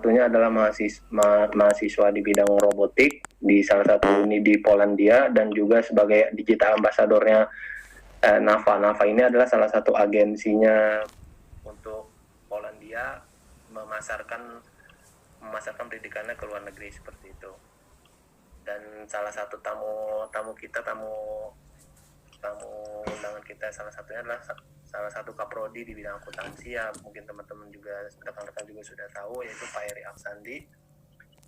satunya adalah mahasiswa di bidang robotik di salah satu uni di Polandia, dan juga sebagai digital ambassadornya NAVA. NAVA ini adalah salah satu agensinya untuk Polandia memasarkan pendidikannya ke luar negeri seperti itu. Dan salah satu tamu undangan kita salah satunya adalah salah satu kaprodi di bidang akuntansi, ya mungkin teman-teman juga rekan-rekan juga sudah tahu, yaitu Pak Eri Aksandi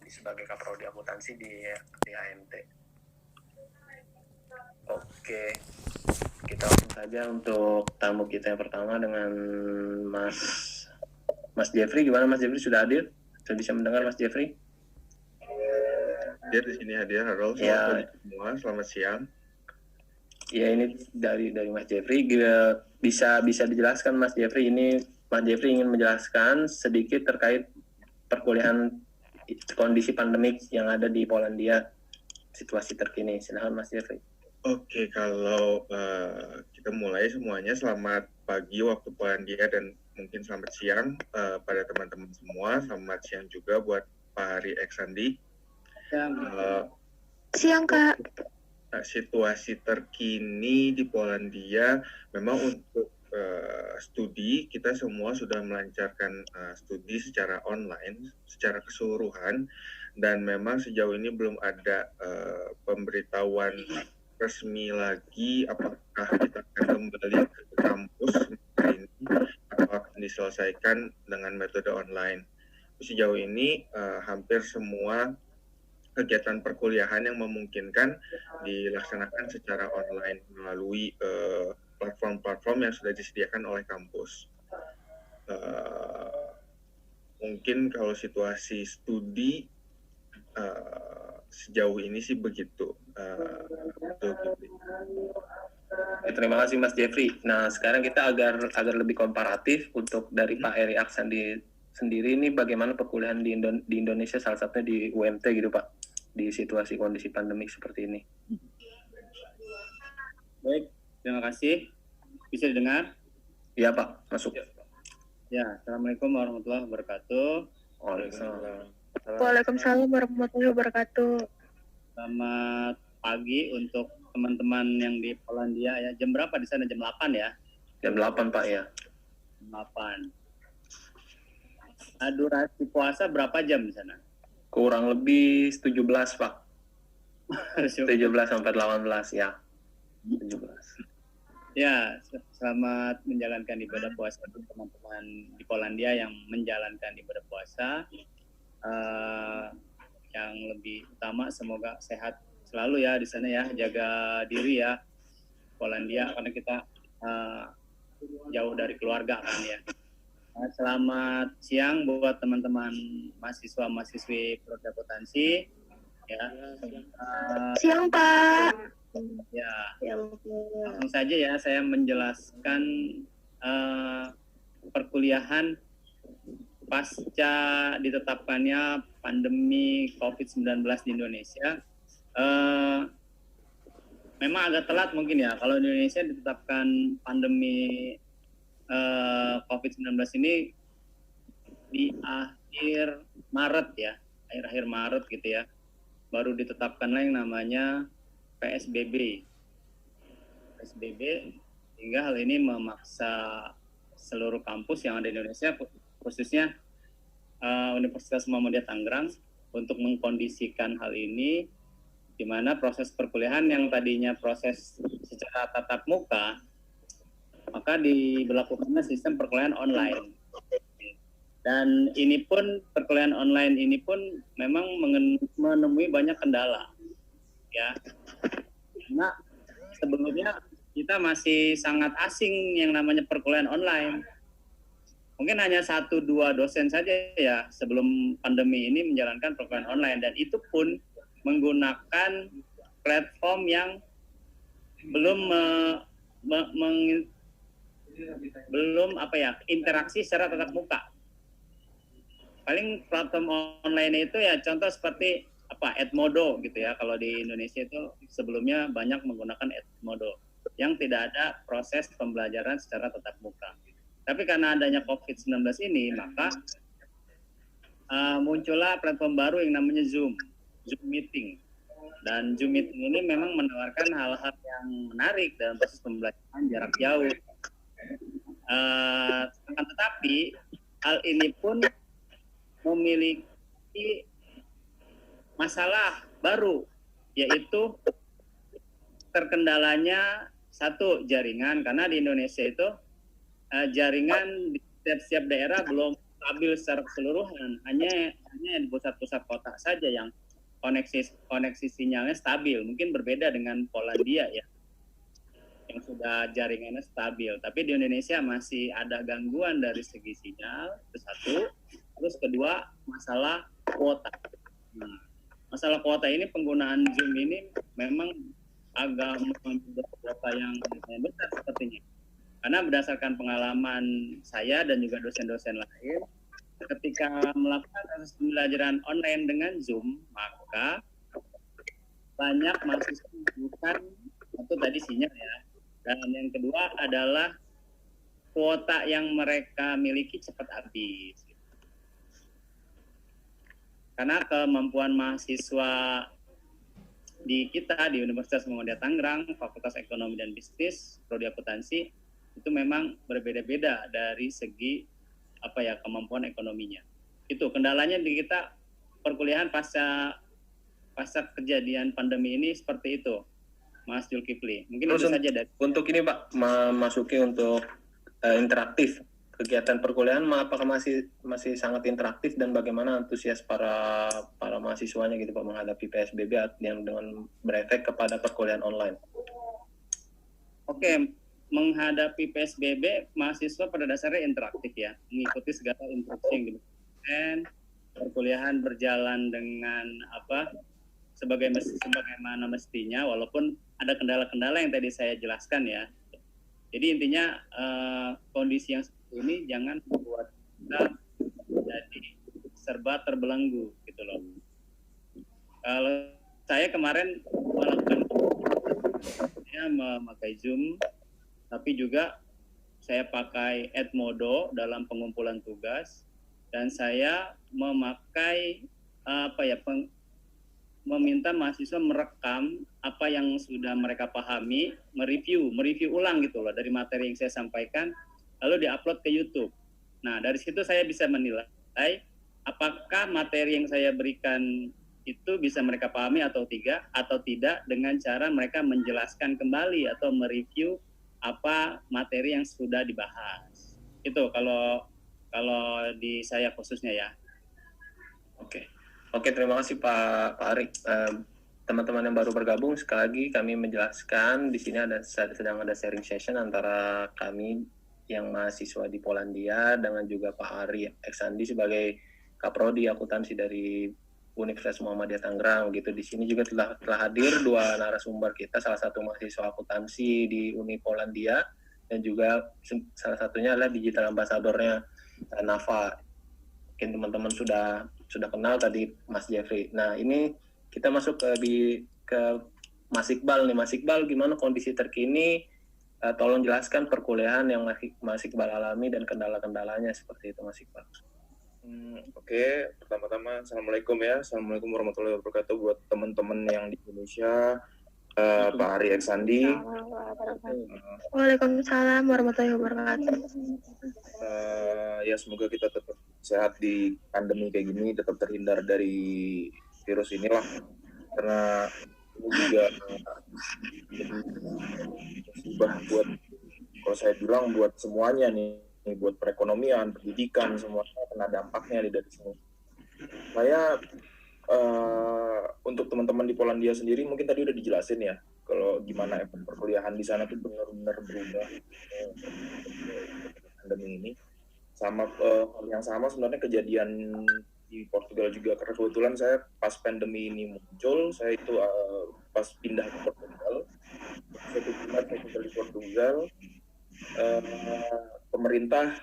sebagai kaprodi akuntansi di AMT. Oke, kita langsung saja untuk tamu kita yang pertama dengan Mas Jeffrey. Gimana Mas Jeffrey, sudah hadir? Sudah bisa mendengar Mas Jeffrey? Dia di sini hadir. Halo semua, selamat siang. Ya, ini dari Mas Jeffrey. Bisa dijelaskan Mas Jeffrey, ini Mas Jeffrey ingin menjelaskan sedikit terkait perkuliahan kondisi pandemik yang ada di Polandia, situasi terkini. Silakan Mas Jeffrey. Oke, kalau kita mulai semuanya, selamat pagi waktu Polandia dan mungkin selamat siang pada teman-teman semua. Selamat siang juga buat Pak Ari Eksandi. Siang Kak. Situasi terkini di Polandia memang untuk studi kita semua sudah melancarkan studi secara online secara keseluruhan, dan memang sejauh ini belum ada pemberitahuan resmi lagi apakah kita akan kembali ke kampus ini atau akan diselesaikan dengan metode online. Sejauh ini hampir semua kegiatan perkuliahan yang memungkinkan dilaksanakan secara online melalui platform-platform yang sudah disediakan oleh kampus. Mungkin kalau situasi studi sejauh ini sih begitu. Terima kasih Mas Jeffrey. Nah, sekarang kita agar lebih komparatif untuk dari Pak Eri Aksandi sendiri, ini bagaimana perkuliahan di Indonesia, salah satunya di UMT gitu Pak, di situasi kondisi pandemik seperti ini. Baik, terima kasih. Bisa didengar? Iya Pak, masuk. Ya, Assalamualaikum warahmatullahi wabarakatuh. Waalaikumsalam warahmatullahi wabarakatuh. Selamat pagi untuk teman-teman yang di Polandia ya. Jam berapa di sana? Jam 8 ya? Jam 8 Pak ya. 8. Durasi puasa berapa jam di sana? Kurang lebih 17 Pak. 17 sampai 18 ya. 17. Ya, selamat menjalankan ibadah puasa untuk teman-teman di Polandia yang menjalankan ibadah puasa. Yang lebih utama semoga sehat selalu ya di sana ya, jaga diri ya Polandia, karena kita jauh dari keluarga kan ya. Selamat siang buat teman-teman mahasiswa-mahasiswi prodi akuntansi ya. Siang Pak. Ya, langsung saja ya saya menjelaskan perkuliahan pasca ditetapkannya pandemi COVID-19 di Indonesia. Memang agak telat mungkin ya, kalau di Indonesia ditetapkan pandemi COVID-19 ini di akhir Maret ya, akhir Maret gitu ya, baru ditetapkan yang namanya PSBB, sehingga hal ini memaksa seluruh kampus yang ada di Indonesia, khususnya Universitas Muhammadiyah Tangerang, untuk mengkondisikan hal ini, di mana proses perkuliahan yang tadinya proses secara tatap muka, maka diberlakukannya sistem perkuliahan online. Dan ini pun, perkuliahan online ini pun memang menemui banyak kendala. Ya, karena sebelumnya kita masih sangat asing yang namanya perkuliahan online. Mungkin hanya 1-2 dosen saja ya sebelum pandemi ini menjalankan perkuliahan online, dan itu pun menggunakan platform yang belum interaksi secara tatap muka. Paling platform online itu ya contoh seperti Edmodo gitu ya. Kalau di Indonesia itu sebelumnya banyak menggunakan Edmodo yang tidak ada proses pembelajaran secara tatap muka. Tapi karena adanya COVID-19 ini, maka muncullah platform baru yang namanya Zoom Meeting. Dan Zoom Meeting ini memang menawarkan hal-hal yang menarik dalam proses pembelajaran jarak jauh. Akan tetapi hal ini pun memiliki masalah baru, yaitu terkendalanya satu jaringan, karena di Indonesia itu jaringan di setiap daerah belum stabil secara keseluruhan, hanya di pusat-pusat kota saja yang koneksi sinyalnya stabil. Mungkin berbeda dengan Polandia ya, yang sudah jaringannya stabil. Tapi di Indonesia masih ada gangguan dari segi sinyal, itu satu. Terus kedua, masalah kuota. Nah, masalah kuota ini, penggunaan Zoom ini memang agak mengambil kuota yang besar sepertinya. Karena berdasarkan pengalaman saya dan juga dosen-dosen lain, ketika melakukan proses pembelajaran online dengan Zoom, maka banyak mahasiswa bukan itu tadi sinyal ya. Dan yang kedua adalah kuota yang mereka miliki cepat habis. Karena kemampuan mahasiswa di Universitas Muhammadiyah Tangerang, Fakultas Ekonomi dan Bisnis, Prodi Akuntansi, itu memang berbeda-beda dari segi kemampuan ekonominya. Itu kendalanya di kita perkuliahan pasca kejadian pandemi ini seperti itu, Mas Zulkifli. Mungkin terus itu saja dari untuk ini Pak, memasuki untuk interaktif kegiatan perkuliahan, apakah masih sangat interaktif dan bagaimana antusias para mahasiswanya gitu Pak menghadapi PSBB yang dengan berefek kepada perkuliahan online? Oke. Menghadapi PSBB, mahasiswa pada dasarnya interaktif ya, mengikuti segala instruksi yang diberikan, perkuliahan berjalan dengan sebagaimana mestinya, walaupun ada kendala-kendala yang tadi saya jelaskan ya. Jadi intinya kondisi yang seperti ini jangan membuat kita jadi serba terbelenggu gitu loh. Kalau saya kemarin memakai Zoom, tapi juga saya pakai Edmodo dalam pengumpulan tugas, dan saya memakai meminta mahasiswa merekam apa yang sudah mereka pahami, mereview ulang gitu loh dari materi yang saya sampaikan, lalu diupload ke YouTube. Nah, dari situ saya bisa menilai apakah materi yang saya berikan itu bisa mereka pahami atau tidak dengan cara mereka menjelaskan kembali atau mereview apa materi yang sudah dibahas. Itu kalau di saya khususnya ya. Oke, terima kasih Pak Ari. Teman-teman yang baru bergabung, sekali lagi kami menjelaskan di sini sedang ada sharing session antara kami yang mahasiswa di Polandia dengan juga Pak Ari Eksandi sebagai Kaprodi Akuntansi dari Universitas Muhammadiyah Tangerang gitu. Di sini juga telah hadir dua narasumber kita, salah satu mahasiswa akuntansi di Uni Polandia dan juga salah satunya adalah digital ambassador-nya Nafa. Mungkin teman-teman sudah kenal tadi Mas Jeffrey. Nah, ini kita masuk ke Mas Iqbal nih. Mas Iqbal, gimana kondisi terkini? Tolong jelaskan perkuliahan yang Mas Iqbal alami dan kendala-kendalanya seperti itu, Mas Iqbal. Oke, pertama-tama Assalamualaikum ya. Assalamualaikum warahmatullahi wabarakatuh buat teman-teman yang di Indonesia, Pak Ari Eksandi. Waalaikumsalam warahmatullahi wabarakatuh. Ya semoga kita tetap sehat di pandemi kayak gini, tetap terhindar dari virus inilah. Karena ini juga musibah buat, kalau saya bilang buat semuanya nih, buat perekonomian, pendidikan, semuanya kena dampaknya dari sini. Saya untuk teman-teman di Polandia sendiri mungkin tadi udah dijelasin ya, kalau gimana perkuliahan di sana tuh benar-benar berubah pandemi ini. Sama hal yang sama sebenarnya kejadian di Portugal juga, karena kebetulan saya pas pandemi ini muncul, saya itu pas pindah ke Portugal, saya tinggal di Portugal. Pemerintah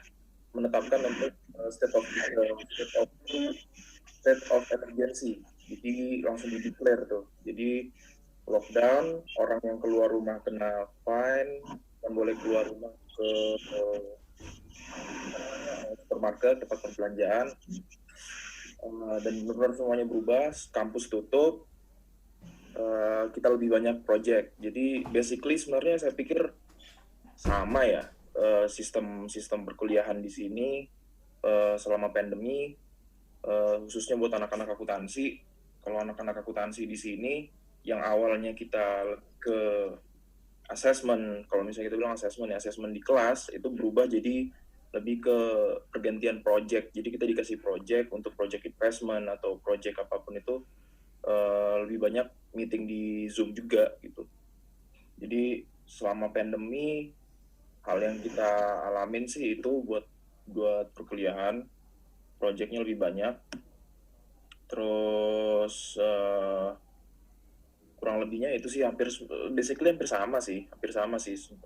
menetapkan untuk state of emergency, jadi langsung di-declare tuh. Jadi lockdown, orang yang keluar rumah kena fine, dan boleh keluar rumah ke supermarket, tempat perbelanjaan. dan benar-benar semuanya berubah, kampus tutup, kita lebih banyak project. Jadi basically sebenarnya saya pikir sama ya sistem perkuliahan di sini selama pandemi, khususnya buat anak-anak akuntansi. Kalau anak-anak akuntansi di sini yang awalnya kita ke assessment, kalau misalnya kita bilang assessment di kelas, itu berubah jadi lebih ke pergantian project. Jadi kita dikasih project untuk project investment atau project apapun itu, lebih banyak meeting di Zoom juga gitu. Jadi selama pandemi, hal yang kita alamin sih itu buat perkuliahan, projectnya lebih banyak. Terus kurang lebihnya itu sih basically hampir sama sih.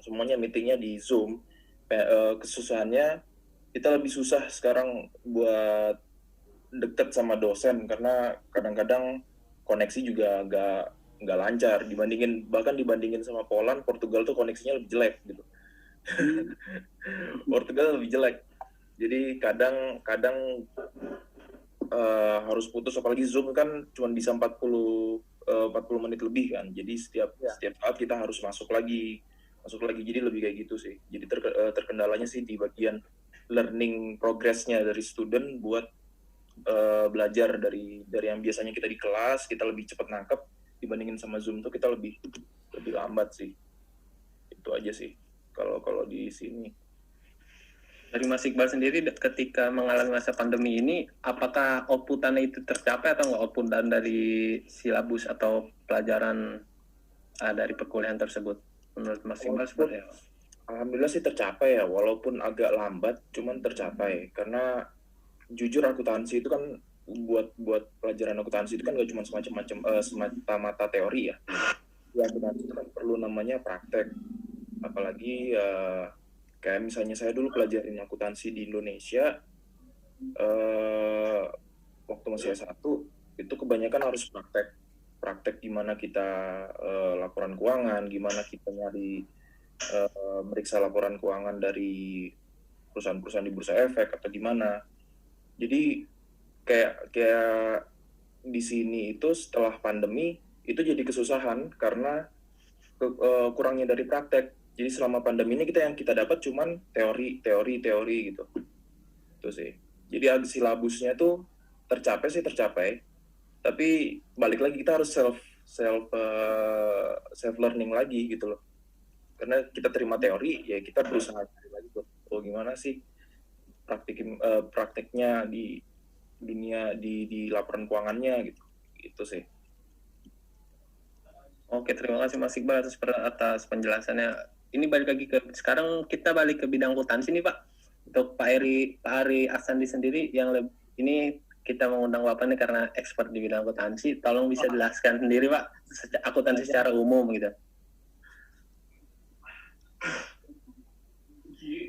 Semuanya meetingnya di Zoom. Kesusahannya kita lebih susah sekarang buat deket sama dosen karena kadang-kadang koneksi juga nggak lancar dibandingin sama Poland, Portugal tuh koneksinya lebih jelek gitu. Portugal lebih jelek. Jadi kadang harus putus, apalagi Zoom kan cuma bisa 40 menit lebih kan. Jadi setiap saat kita harus masuk lagi. Jadi lebih kayak gitu sih. Jadi terkendalanya sih di bagian learning progress-nya dari student buat belajar dari yang biasanya kita di kelas, kita lebih cepat nangkep dibandingin sama Zoom tuh kita lebih lambat sih. Itu aja sih kalau di sini. Dari Mas Iqbal sendiri ketika mengalami masa pandemi ini, apakah outputannya itu tercapai atau nggak outputan dari silabus atau pelajaran dari perkuliahan tersebut? Menurut Mas Iqbal seperti apa? Alhamdulillah sih tercapai ya, walaupun agak lambat, cuman tercapai. Karena jujur akuntansi itu kan buat pelajaran akuntansi itu kan nggak cuma semata-mata teori ya. Ya akuntansi itu kan perlu namanya praktek. Apalagi kayak misalnya saya dulu pelajarin akuntansi di Indonesia, waktu masih S1, itu kebanyakan harus praktek gimana kita laporan keuangan, gimana kita nyari meriksa laporan keuangan dari perusahaan-perusahaan di bursa efek atau gimana. Jadi kayak di sini itu setelah pandemi itu jadi kesusahan karena kurangnya dari praktek. Jadi selama pandemi ini yang kita dapat cuman teori gitu. Itu sih. Jadi silabusnya tuh tercapai. Tapi balik lagi kita harus self learning lagi gitu loh. Karena kita terima teori, ya kita berusaha cari lagi tuh. Oh gimana sih prakteknya di dunia di laporan keuangannya gitu. Itu sih. Oke, terima kasih Mas Iqbal atas penjelasannya. Ini sekarang kita balik ke bidang akuntansi nih Pak. Untuk Pak Ari Asandi sendiri ini kita mengundang Bapak nih karena expert di bidang akuntansi. Tolong bisa jelaskan sendiri Pak, akuntansi secara umum gitu.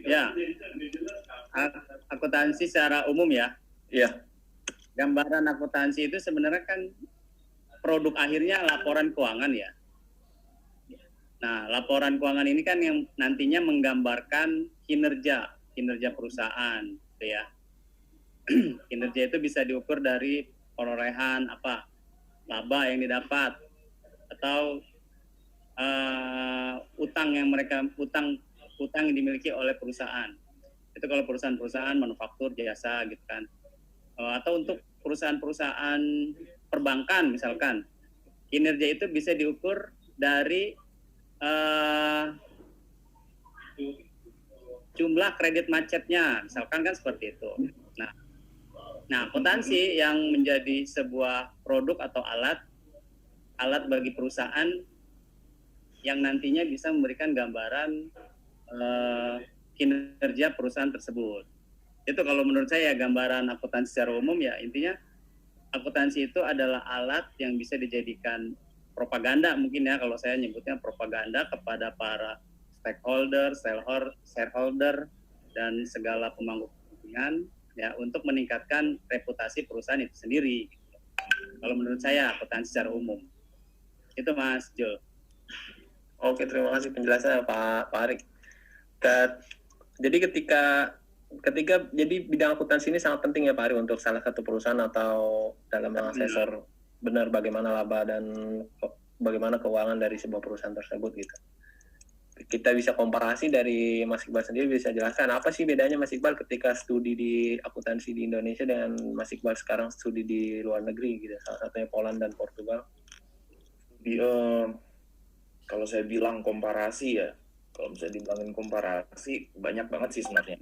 Ya, akuntansi secara umum ya. Iya. Gambaran akuntansi itu sebenarnya kan produk akhirnya laporan keuangan ya. Nah, laporan keuangan ini kan yang nantinya menggambarkan kinerja perusahaan, gitu ya. Kinerja itu bisa diukur dari perolehan laba yang didapat atau utang yang dimiliki oleh perusahaan. Itu kalau perusahaan manufaktur, jasa gitu kan. Atau untuk perusahaan perbankan misalkan, kinerja itu bisa diukur dari jumlah kredit macetnya, misalkan kan seperti itu. Nah, akuntansi yang menjadi sebuah produk atau alat bagi perusahaan yang nantinya bisa memberikan gambaran kinerja perusahaan tersebut. Itu kalau menurut saya gambaran akuntansi secara umum ya, intinya akuntansi itu adalah alat yang bisa dijadikan propaganda mungkin ya, kalau saya nyebutnya propaganda kepada para stakeholder, shareholder, dan segala pemangku kepentingan ya untuk meningkatkan reputasi perusahaan itu sendiri. Kalau menurut saya akuntansi secara umum. Itu Mas Jo. Oke, terima kasih penjelasannya Pak Arik. Jadi ketika ketika jadi bidang akuntansi ini sangat penting ya Pak Ari untuk salah satu perusahaan atau dalam mengasesor benar bagaimana laba dan bagaimana keuangan dari sebuah perusahaan tersebut gitu. Kita bisa komparasi dari Mas Iqbal sendiri, bisa jelaskan apa sih bedanya Mas Iqbal ketika studi di akuntansi di Indonesia dengan Mas Iqbal sekarang studi di luar negeri gitu, salah satunya Poland dan Portugal. Kalau saya bilang komparasi ya, kalau bisa dibilangin komparasi banyak banget sih sebenarnya.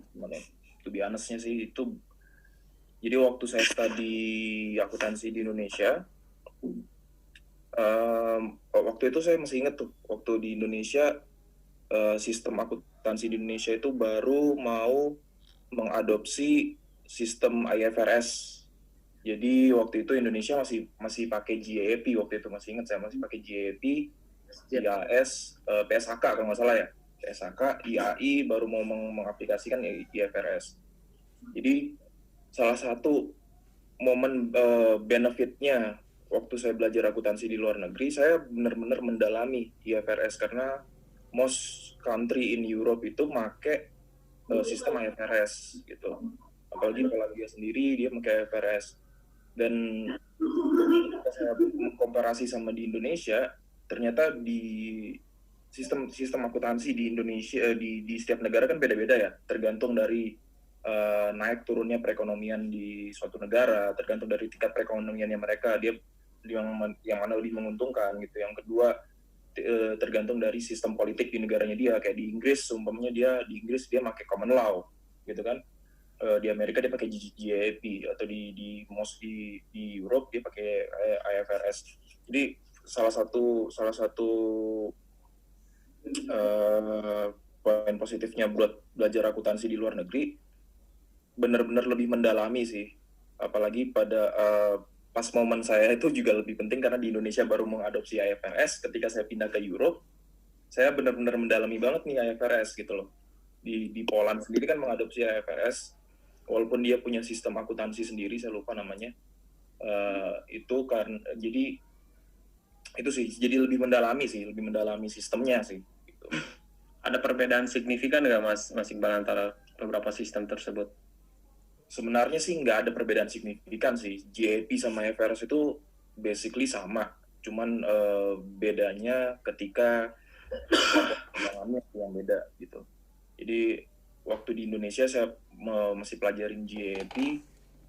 To be honest-nya sih itu, jadi waktu saya studi akuntansi di Indonesia, waktu itu saya masih ingat tuh, waktu di Indonesia sistem akuntansi di Indonesia itu baru mau mengadopsi sistem IFRS. Jadi waktu itu Indonesia masih pakai GAAP, waktu itu masih ingat saya masih pakai GAAP, IAS, PSHK kalau nggak salah ya, PSHK, IAI baru mau mengaplikasikan IFRS. Jadi salah satu momen benefitnya waktu saya belajar akuntansi di luar negeri, saya benar-benar mendalami IFRS karena most country in Europe itu make sistem IFRS gitu. Apalagi Polandia sendiri dia pakai IFRS. Dan ketika saya komparasi sama di Indonesia, ternyata di sistem akuntansi di Indonesia di setiap negara kan beda-beda ya, tergantung dari naik turunnya perekonomian di suatu negara, tergantung dari tingkat perekonomiannya mereka, dia yang mana lebih menguntungkan gitu. Yang kedua tergantung dari sistem politik di negaranya dia, kayak di Inggris umpamanya di Inggris dia pakai common law gitu kan, di Amerika dia pakai GAAP, atau di Europe dia pakai IFRS. Jadi salah satu poin positifnya buat belajar akuntansi di luar negeri, benar-benar lebih mendalami sih, apalagi pada pas momen saya itu juga lebih penting karena di Indonesia baru mengadopsi IFRS. Ketika saya pindah ke Europe, saya benar-benar mendalami banget nih IFRS gitu loh. Di Poland sendiri kan mengadopsi IFRS, walaupun dia punya sistem akuntansi sendiri, saya lupa namanya. Itu kan jadi itu sih, jadi lebih mendalami sistemnya sih. Gitu. Ada perbedaan signifikan nggak Mas Iqbal antara beberapa sistem tersebut? Sebenarnya sih nggak ada perbedaan signifikan sih. GAAP sama IFRS itu basically sama, cuman bedanya ketika pengembangannya yang beda gitu. Jadi waktu di Indonesia saya masih pelajarin GAAP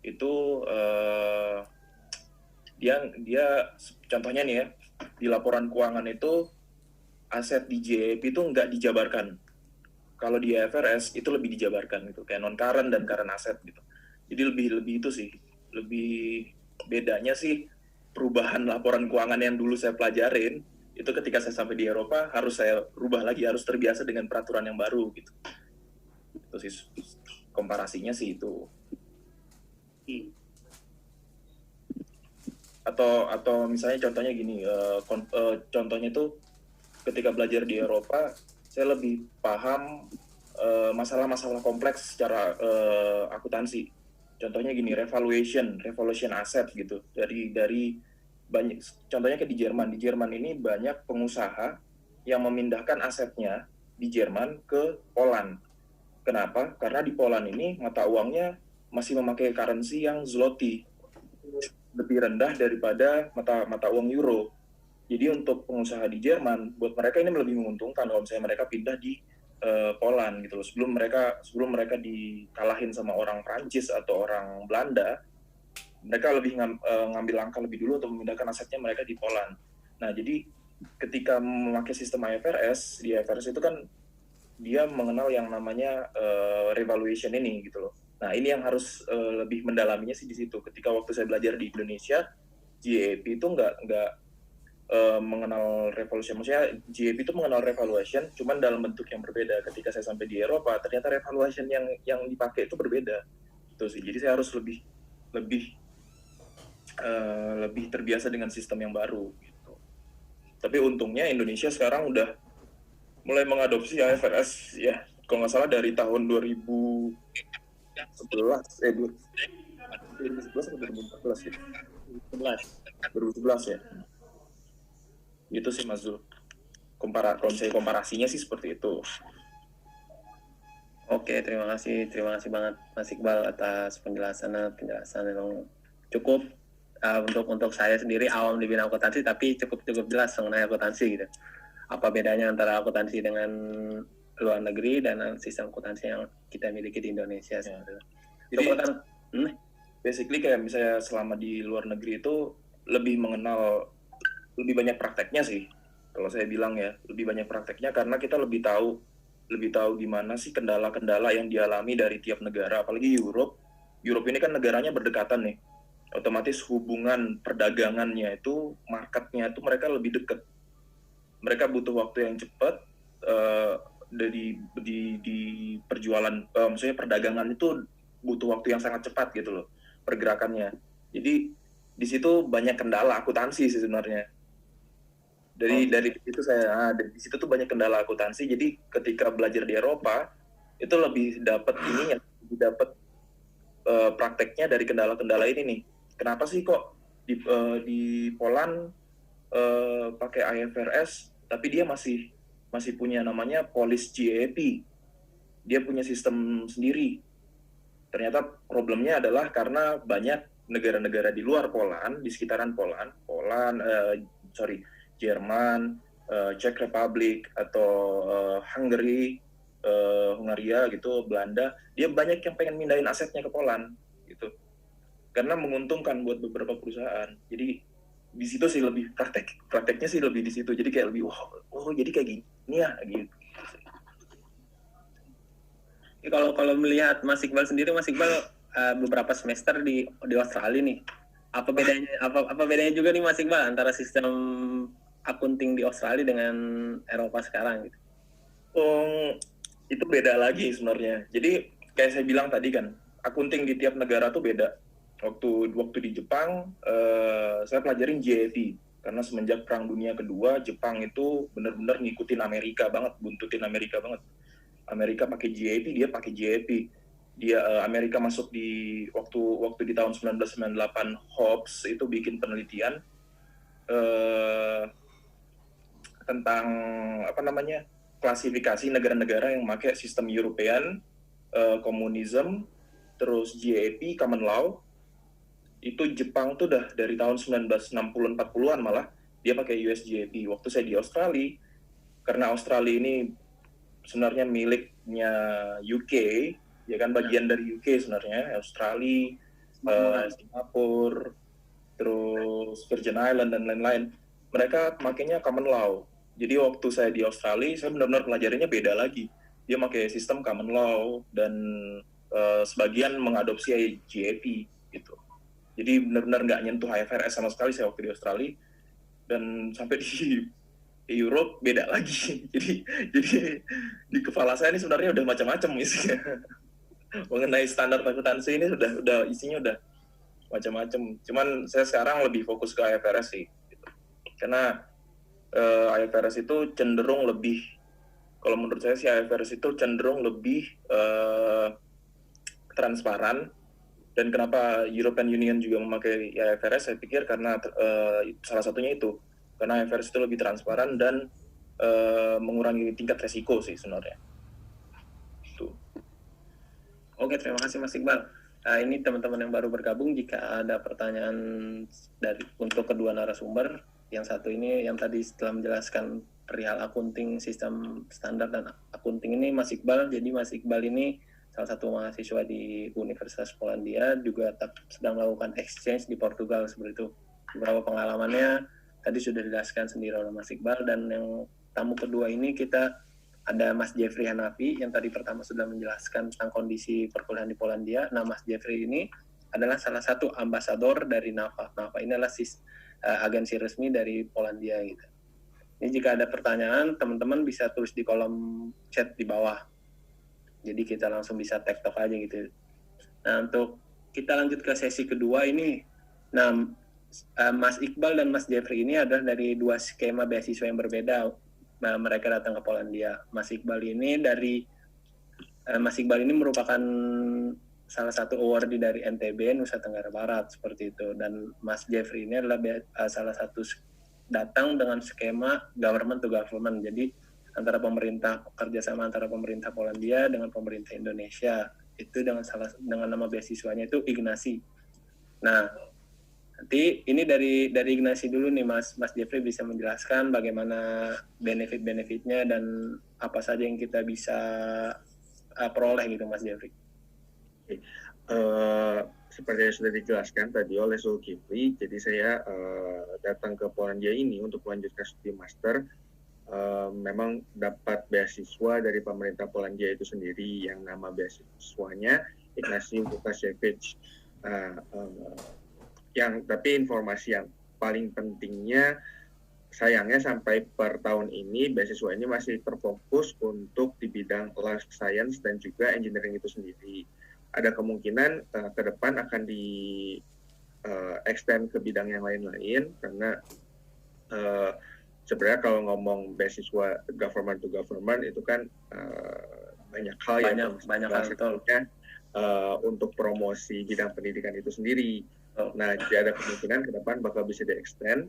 itu dia contohnya nih ya, di laporan keuangan itu aset di GAAP itu nggak dijabarkan. Kalau di IFRS itu lebih dijabarkan gitu, kayak non current dan current asset gitu. Jadi lebih itu sih, lebih bedanya sih perubahan laporan keuangan yang dulu saya pelajarin itu ketika saya sampai di Eropa harus saya rubah lagi, harus terbiasa dengan peraturan yang baru gitu. Itu sih komparasinya sih itu. Atau misalnya contohnya gini, contohnya itu ketika belajar di Eropa saya lebih paham masalah-masalah kompleks secara akuntansi. Contohnya gini, revaluation aset gitu. Dari banyak, contohnya kayak di Jerman ini banyak pengusaha yang memindahkan asetnya di Jerman ke Poland. Kenapa? Karena di Poland ini mata uangnya masih memakai currency yang zloty, lebih rendah daripada mata uang euro. Jadi untuk pengusaha di Jerman, buat mereka ini lebih menguntungkan kalau misalnya mereka pindah di Poland gitu loh. Sebelum mereka dikalahin sama orang Prancis atau orang Belanda, mereka lebih ngambil langkah lebih dulu untuk memindahkan asetnya mereka di Poland. Nah, jadi ketika memakai sistem IFRS, di IFRS itu kan dia mengenal yang namanya revaluation ini gitu loh. Nah, ini yang harus lebih mendalaminya sih di situ. Ketika waktu saya belajar di Indonesia, GAAP itu nggak mengenal revaluation. Maksudnya GAAP itu mengenal revaluation, cuman dalam bentuk yang berbeda. Ketika saya sampai di Eropa, ternyata revaluation yang dipakai itu berbeda. Itu sih. Jadi saya harus lebih terbiasa dengan sistem yang baru. Gitu. Tapi untungnya Indonesia sekarang udah mulai mengadopsi IFRS ya. Kalau nggak salah dari tahun 2011 atau 2014 ya. 2011 ya. Itu sih Mas Zul. Kalau saya komparasinya sih seperti itu. Oke, terima kasih banget Mas Iqbal atas penjelasan yang cukup untuk saya sendiri awam di bidang akuntansi, tapi cukup jelas mengenai akuntansi gitu. Apa bedanya antara akuntansi dengan luar negeri dan sistem akuntansi yang kita miliki di Indonesia sebenarnya. Jadi basically kayak misalnya selama di luar negeri itu lebih banyak prakteknya sih. Kalau saya bilang ya, lebih banyak prakteknya karena kita lebih tahu gimana sih kendala-kendala yang dialami dari tiap negara, apalagi Europe ini kan negaranya berdekatan nih, otomatis hubungan perdagangannya itu, marketnya itu mereka lebih dekat, mereka butuh waktu yang cepat di perjualan, maksudnya perdagangan itu butuh waktu yang sangat cepat gitu loh pergerakannya. Jadi di situ banyak kendala akuntansi sih sebenarnya. Dari itu di situ tuh banyak kendala akuntansi. Jadi ketika belajar di Eropa itu lebih dapat prakteknya dari kendala-kendala ini nih. Kenapa sih kok di Poland pakai IFRS tapi dia masih punya namanya Polish GAAP. Dia punya sistem sendiri. Ternyata problemnya adalah karena banyak negara-negara di luar Poland, di sekitaran Jerman, Czech Republic atau Hungary, Hungaria gitu, Belanda, dia banyak yang pengen mindahin asetnya ke Poland gitu. Karena menguntungkan buat beberapa perusahaan. Jadi di situ sih lebih prakteknya sih lebih di situ. Jadi kayak lebih jadi kayak gini ya gitu. Kalau melihat Mas Iqbal sendiri, Mas Iqbal beberapa semester di Australia nih. Apa bedanya juga nih Mas Iqbal antara sistem akunting di Australia dengan Eropa sekarang gitu? Itu beda lagi sebenarnya. Jadi kayak saya bilang tadi kan, akunting di tiap negara tuh beda. Waktu di Jepang, saya pelajarin GAAP karena semenjak Perang Dunia Kedua, Jepang itu benar-benar ngikutin Amerika banget, buntutin Amerika banget. Amerika pakai GAAP, dia pakai GAAP. Amerika masuk di waktu di tahun 1998, Hobbes itu bikin penelitian tentang klasifikasi negara-negara yang pakai sistem European, komunisme, terus GAAP, common law. Itu Jepang tuh udah dari tahun 1960-40-an malah dia pakai US GAAP. Waktu saya di Australia, karena Australia ini sebenarnya miliknya UK, ya kan, bagian dari UK sebenarnya, Australia, Singapura, terus Virgin Island dan lain-lain. Mereka makainya common law. Jadi waktu saya di Australia, saya benar-benar pelajarinya beda lagi. Dia pakai sistem common law dan sebagian mengadopsi GAAP gitu. Jadi benar-benar nggak nyentuh IFRS sama sekali saya waktu di Australia. Dan sampai di Europe beda lagi. Jadi di kepala saya ini sebenarnya udah macam-macam isinya. Mengenai standar akuntansi ini udah isinya udah macam-macam. Cuman saya sekarang lebih fokus ke IFRS sih. Gitu. Karena IFRS itu cenderung lebih, kalau menurut saya sih IFRS itu cenderung lebih transparan. Dan kenapa European Union juga memakai IFRS, saya pikir karena salah satunya itu. Karena IFRS itu lebih transparan dan mengurangi tingkat resiko sih sebenarnya. Itu. Oke, terima kasih Mas Iqbal. Ini teman-teman yang baru bergabung, jika ada pertanyaan untuk kedua narasumber, yang satu ini yang tadi setelah menjelaskan perihal akunting, sistem standar dan akunting ini Mas Iqbal. Jadi Mas Iqbal ini salah satu mahasiswa di Universitas Polandia, juga sedang melakukan exchange di Portugal seperti itu. Beberapa pengalamannya tadi sudah dijelaskan sendiri oleh Mas Iqbal. Dan yang tamu kedua ini kita ada Mas Jeffrey Hanafi yang tadi pertama sudah menjelaskan tentang kondisi perkuliahan di Polandia. Nah, Mas Jeffrey ini adalah salah satu ambasador dari NAFA. NAFA ini adalah agensi resmi dari Polandia gitu. Ini jika ada pertanyaan, teman-teman bisa tulis di kolom chat di bawah. Jadi kita langsung bisa tektok aja gitu. Nah, untuk kita lanjut ke sesi kedua ini. Nah, Mas Iqbal dan Mas Jeffrey ini adalah dari dua skema beasiswa yang berbeda. Nah, mereka datang ke Polandia. Mas Iqbal ini merupakan salah satu awardee dari NTB, Nusa Tenggara Barat, seperti itu. Dan Mas Jeffrey ini adalah salah satu datang dengan skema government to government. Jadi kerjasama antara pemerintah Polandia dengan pemerintah Indonesia. Itu dengan nama beasiswanya itu Ignasi. Nah, nanti ini dari Ignasi dulu nih Mas Jeffrey bisa menjelaskan bagaimana benefit-benefitnya dan apa saja yang kita bisa peroleh gitu Mas Jeffrey. Seperti yang sudah dijelaskan tadi oleh Zulkifli, jadi saya datang ke Polandia ini untuk melanjutkan studi master. Memang dapat beasiswa dari pemerintah Polandia itu sendiri yang nama beasiswanya Ignacy Łukasiewicz. Tapi informasi yang paling pentingnya, sayangnya sampai per tahun ini beasiswa ini masih terfokus untuk di bidang life science dan juga engineering itu sendiri. Ada kemungkinan ke depan akan di extend ke bidang yang lain-lain, karena sebenarnya kalau ngomong beasiswa government to government itu kan banyak hal banyak hal untuk promosi bidang pendidikan itu sendiri. Nah, jadi ada kemungkinan ke depan bakal bisa di-extend.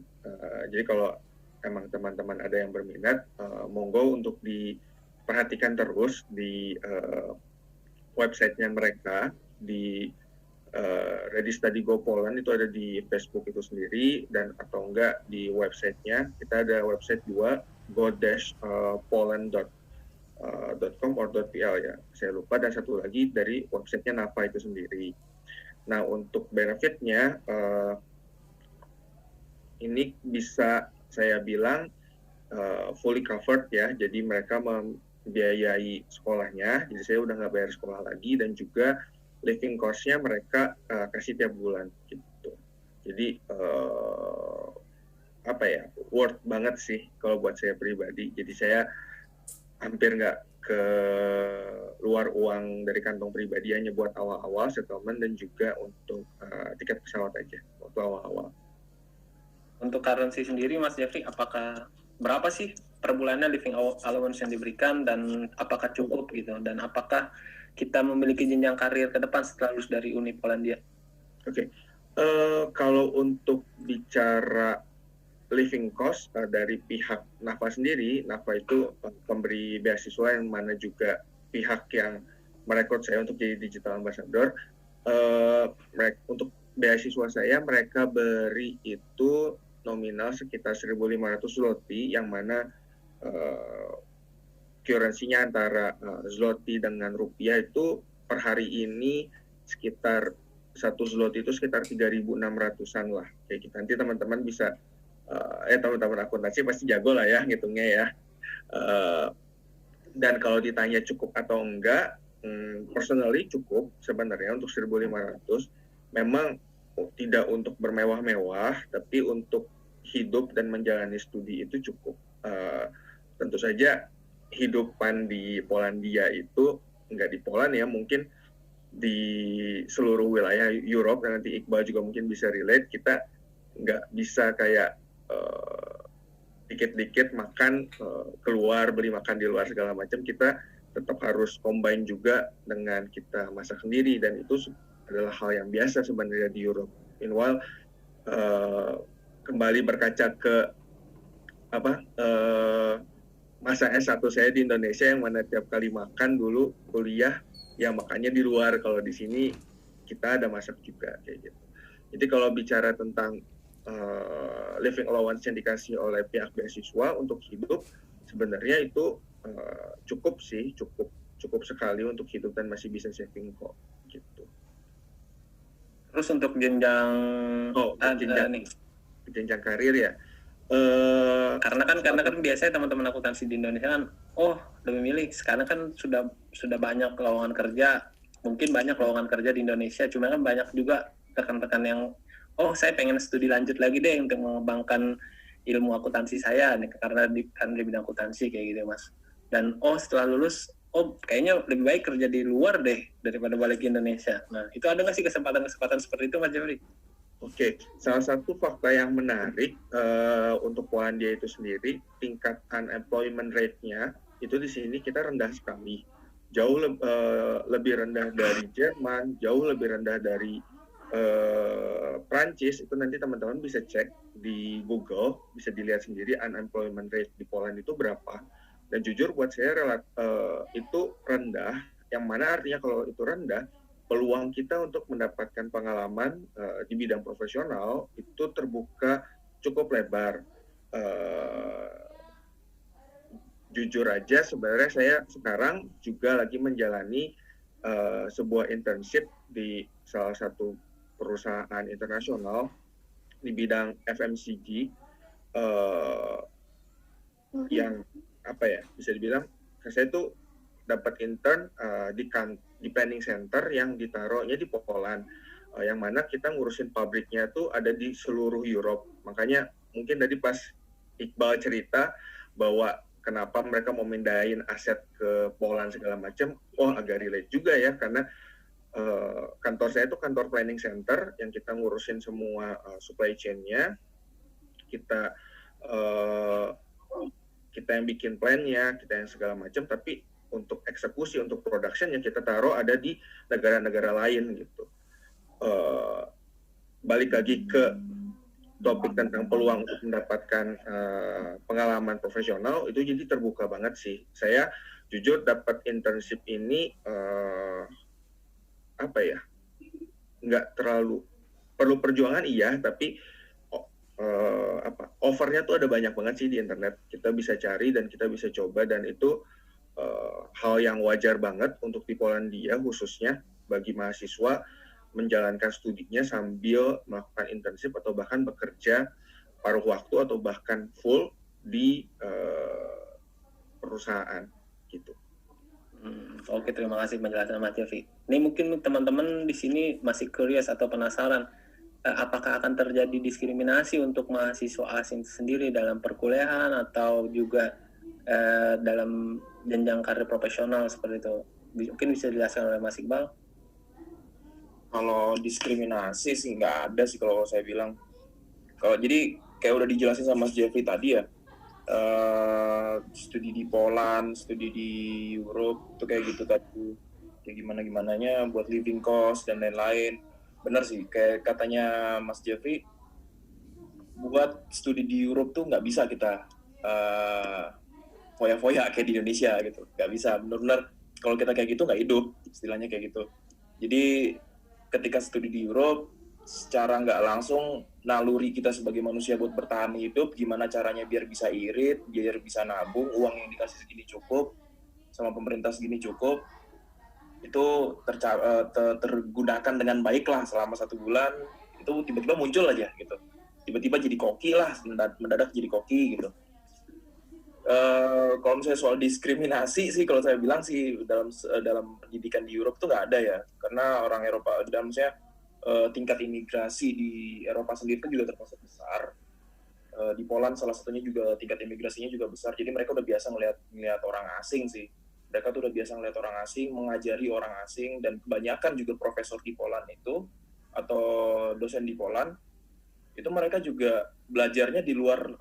Jadi kalau emang teman-teman ada yang berminat, monggo untuk diperhatikan terus di website-nya mereka, di Ready Study Go Poland itu ada di Facebook itu sendiri, dan atau enggak di website-nya. Kita ada website juga, go-poland.com or .pl ya, saya lupa, dan satu lagi dari website-nya NAFA itu sendiri. Nah, untuk benefit-nya, ini bisa saya bilang fully covered ya, jadi mereka membiayai sekolahnya, jadi saya udah nggak bayar sekolah lagi, dan juga living cost-nya mereka kasih tiap bulan gitu. Jadi worth banget sih kalau buat saya pribadi. Jadi saya hampir nggak keluar uang dari kantong pribadi, hanya buat awal-awal settlement dan juga untuk tiket pesawat aja waktu awal-awal. Untuk currency sendiri Mas Jeffrey, apakah berapa sih per bulannya living allowance yang diberikan, dan apakah cukup gitu, dan apakah kita memiliki jenjang karir ke depan setelah lulus dari Uni Polandia? Oke. Kalau untuk bicara living cost dari pihak NAFA sendiri, NAFA itu pemberi beasiswa yang mana juga pihak yang merekrut saya untuk jadi digital ambassador. Untuk beasiswa saya mereka beri itu nominal sekitar 1.500 zloty, yang mana currency-nya antara zloty dengan rupiah itu per hari ini sekitar 1 zloty itu sekitar 3.600-an lah kayak gitu. Nanti teman-teman bisa teman-teman akuntansi pasti jago lah ya ngitungnya ya. Dan kalau ditanya cukup atau enggak, personally cukup sebenarnya untuk 1.500. Memang tidak untuk bermewah-mewah, tapi untuk hidup dan menjalani studi itu cukup. Tentu saja hidupan di Polandia itu nggak di Poland ya, mungkin di seluruh wilayah Europe, dan nanti Iqbal juga mungkin bisa relate, kita nggak bisa kayak dikit-dikit makan keluar, beli makan di luar segala macam. Kita tetap harus combine juga dengan kita masak sendiri, dan itu adalah hal yang biasa sebenarnya di Europe. Meanwhile, kembali berkaca ke masa S1 saya di Indonesia, yang mana tiap kali makan dulu kuliah ya makannya di luar. Kalau di sini kita ada masak juga kayak gitu. Jadi kalau bicara tentang living allowance yang dikasih oleh pihak beasiswa untuk hidup, sebenarnya itu cukup sekali untuk hidup dan masih bisa saving kok gitu. Terus untuk jenjang jenjang karir ya, karena kan biasanya teman-teman akuntansi di Indonesia kan lebih milih, sekarang kan sudah banyak lowongan kerja, mungkin banyak lowongan kerja di Indonesia, cuma kan banyak juga rekan-rekan yang saya pengen studi lanjut lagi deh untuk mengembangkan ilmu akuntansi saya nih, karena di bidang akuntansi kayak gitu Mas. Dan setelah lulus kayaknya lebih baik kerja di luar deh daripada balik ke Indonesia. Nah, itu ada nggak sih kesempatan seperti itu Mas Jeffrey? Oke, salah satu fakta yang menarik untuk Polandia itu sendiri, tingkat unemployment rate-nya itu di sini kita rendah sekali. Jauh lebih rendah dari Jerman, jauh lebih rendah dari Prancis. Itu nanti teman-teman bisa cek di Google, bisa dilihat sendiri unemployment rate di Poland itu berapa. Dan jujur buat saya itu rendah, yang mana artinya kalau itu rendah, peluang kita untuk mendapatkan pengalaman di bidang profesional itu terbuka cukup lebar. Jujur aja sebenarnya saya sekarang juga lagi menjalani sebuah internship di salah satu perusahaan internasional di bidang FMCG yang apa ya, bisa dibilang saya tuh dapat intern di planning center yang ditaruhnya di Poland, yang mana kita ngurusin pabriknya tuh ada di seluruh Europe. Makanya mungkin tadi pas Iqbal cerita bahwa kenapa mereka mau mindahin aset ke Poland segala macam, agak relate juga ya, karena kantor saya itu kantor planning center yang kita ngurusin semua supply chain-nya, kita yang bikin plan-nya, kita yang segala macam, tapi untuk eksekusi, untuk production yang kita taruh ada di negara-negara lain gitu. Balik lagi ke topik tentang peluang untuk mendapatkan pengalaman profesional, itu jadi terbuka banget sih. Saya jujur dapat internship ini nggak terlalu perlu perjuangan iya, tapi offernya tuh ada banyak banget sih di internet. Kita bisa cari dan kita bisa coba, dan itu hal yang wajar banget untuk di Polandia khususnya bagi mahasiswa menjalankan studinya sambil melakukan internship atau bahkan bekerja paruh waktu atau bahkan full di perusahaan gitu. Oke, terima kasih penjelasan Mas Jeffrey. Ini mungkin teman-teman di sini masih curious atau penasaran, apakah akan terjadi diskriminasi untuk mahasiswa asing sendiri dalam perkuliahan atau juga dalam jenjang karir profesional seperti itu? Mungkin bisa dijelaskan oleh Mas Iqbal. Kalau diskriminasi sih nggak ada sih kalau saya bilang. Jadi kayak udah dijelasin sama Mas Jeffrey tadi ya, studi di Poland, studi di Europe, itu kayak gitu tadi, kayak gimana-gimananya buat living cost dan lain-lain. Benar sih, kayak katanya Mas Jeffrey, buat studi di Europe tuh nggak bisa kita foya-foya kayak di Indonesia gitu, nggak bisa. Benar-benar kalau kita kayak gitu nggak hidup, istilahnya kayak gitu. Jadi ketika studi di Europe, secara nggak langsung naluri kita sebagai manusia buat bertahan hidup, gimana caranya biar bisa irit, biar bisa nabung, uang yang dikasih segini cukup, sama pemerintah segini cukup, itu tergunakan dengan baik lah selama 1 bulan, itu tiba-tiba muncul aja gitu. Tiba-tiba jadi koki lah, mendadak jadi koki gitu. Kalau misalnya soal diskriminasi sih, kalau saya bilang sih dalam pendidikan di Eropa tuh nggak ada ya, karena orang Eropa, dan misalnya tingkat imigrasi di Eropa sendiri itu juga termasuk besar. Di Poland salah satunya juga tingkat imigrasinya juga besar, jadi mereka udah biasa ngelihat orang asing sih. Mereka tuh udah biasa ngelihat orang asing, mengajari orang asing, dan kebanyakan juga profesor di Poland itu atau dosen di Poland itu mereka juga belajarnya di luar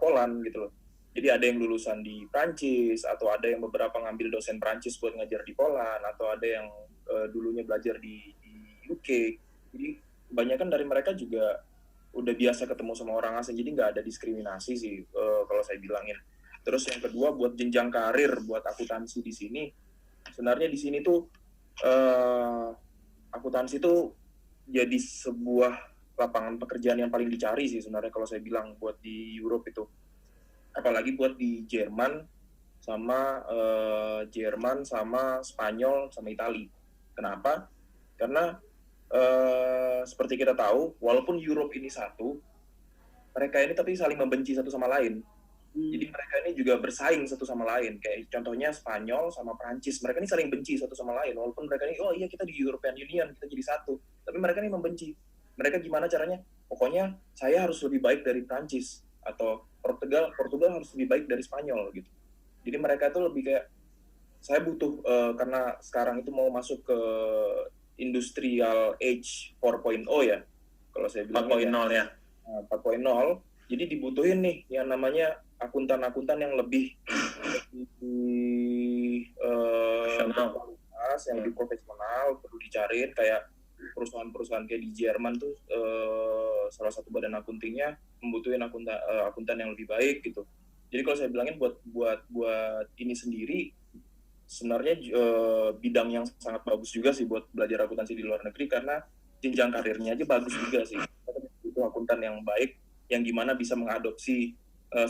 Poland gitu loh. Jadi ada yang lulusan di Prancis, atau ada yang beberapa ngambil dosen Prancis buat ngajar di Poland, atau ada yang dulunya belajar di UK. Jadi kebanyakan dari mereka juga udah biasa ketemu sama orang asing, jadi nggak ada diskriminasi sih kalau saya bilangin. Terus yang kedua, buat jenjang karir, buat akuntansi di sini, sebenarnya di sini tuh akuntansi tuh jadi sebuah lapangan pekerjaan yang paling dicari sih sebenarnya kalau saya bilang buat di Europe itu. Apalagi buat di Jerman sama Spanyol sama Itali. Kenapa? Karena seperti kita tahu, walaupun Europe ini satu, mereka ini tapi saling membenci satu sama lain. Jadi mereka ini juga bersaing satu sama lain. Kayak contohnya Spanyol sama Prancis, mereka ini saling benci satu sama lain. Walaupun mereka ini, kita di European Union, kita jadi satu. Tapi mereka ini membenci. Mereka gimana caranya? Pokoknya saya harus lebih baik dari Prancis, atau Portugal harus lebih baik dari Spanyol gitu. Jadi mereka itu lebih kayak, saya butuh karena sekarang itu mau masuk ke industrial age 4.0 ya, kalau saya bilang 4.0 ya. 4.0. Jadi dibutuhin nih yang namanya akuntan-akuntan yang lebih yang lebih profesional, perlu dicariin. Kayak perusahaan-perusahaan kayak di Jerman tuh salah satu badan akuntingnya membutuhin akuntan yang lebih baik gitu. Jadi kalau saya bilangin buat ini sendiri sebenarnya bidang yang sangat bagus juga sih buat belajar akuntansi di luar negeri, karena jenjang karirnya aja bagus juga sih. Itu akuntan yang baik yang gimana bisa mengadopsi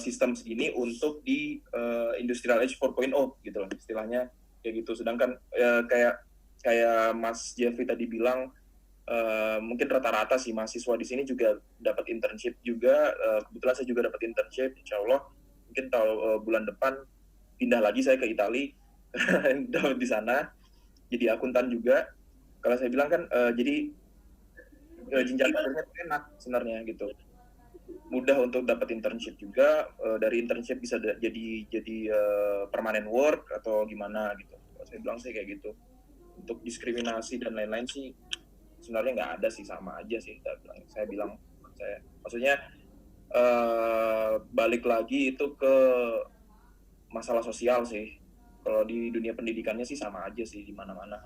sistem segini untuk di Industrial Age 4.0 gitu loh istilahnya kayak gitu. Sedangkan kayak Mas Jeffrey tadi bilang, mungkin rata-rata sih mahasiswa di sini juga dapat internship juga. Kebetulan saya juga dapat internship, insya Allah mungkin bulan depan pindah lagi saya ke Italia di sana jadi akuntan juga. Kalau saya bilang kan jadi jenjang karirnya enak sebenarnya gitu, mudah untuk dapat internship juga. Dari internship bisa jadi permanent work atau gimana gitu. Kalau saya bilang sih kayak gitu. Untuk diskriminasi dan lain-lain sih sebenarnya nggak ada sih, sama aja sih saya bilang. Maksudnya balik lagi itu ke masalah sosial sih. Kalau di dunia pendidikannya sih sama aja sih di mana-mana.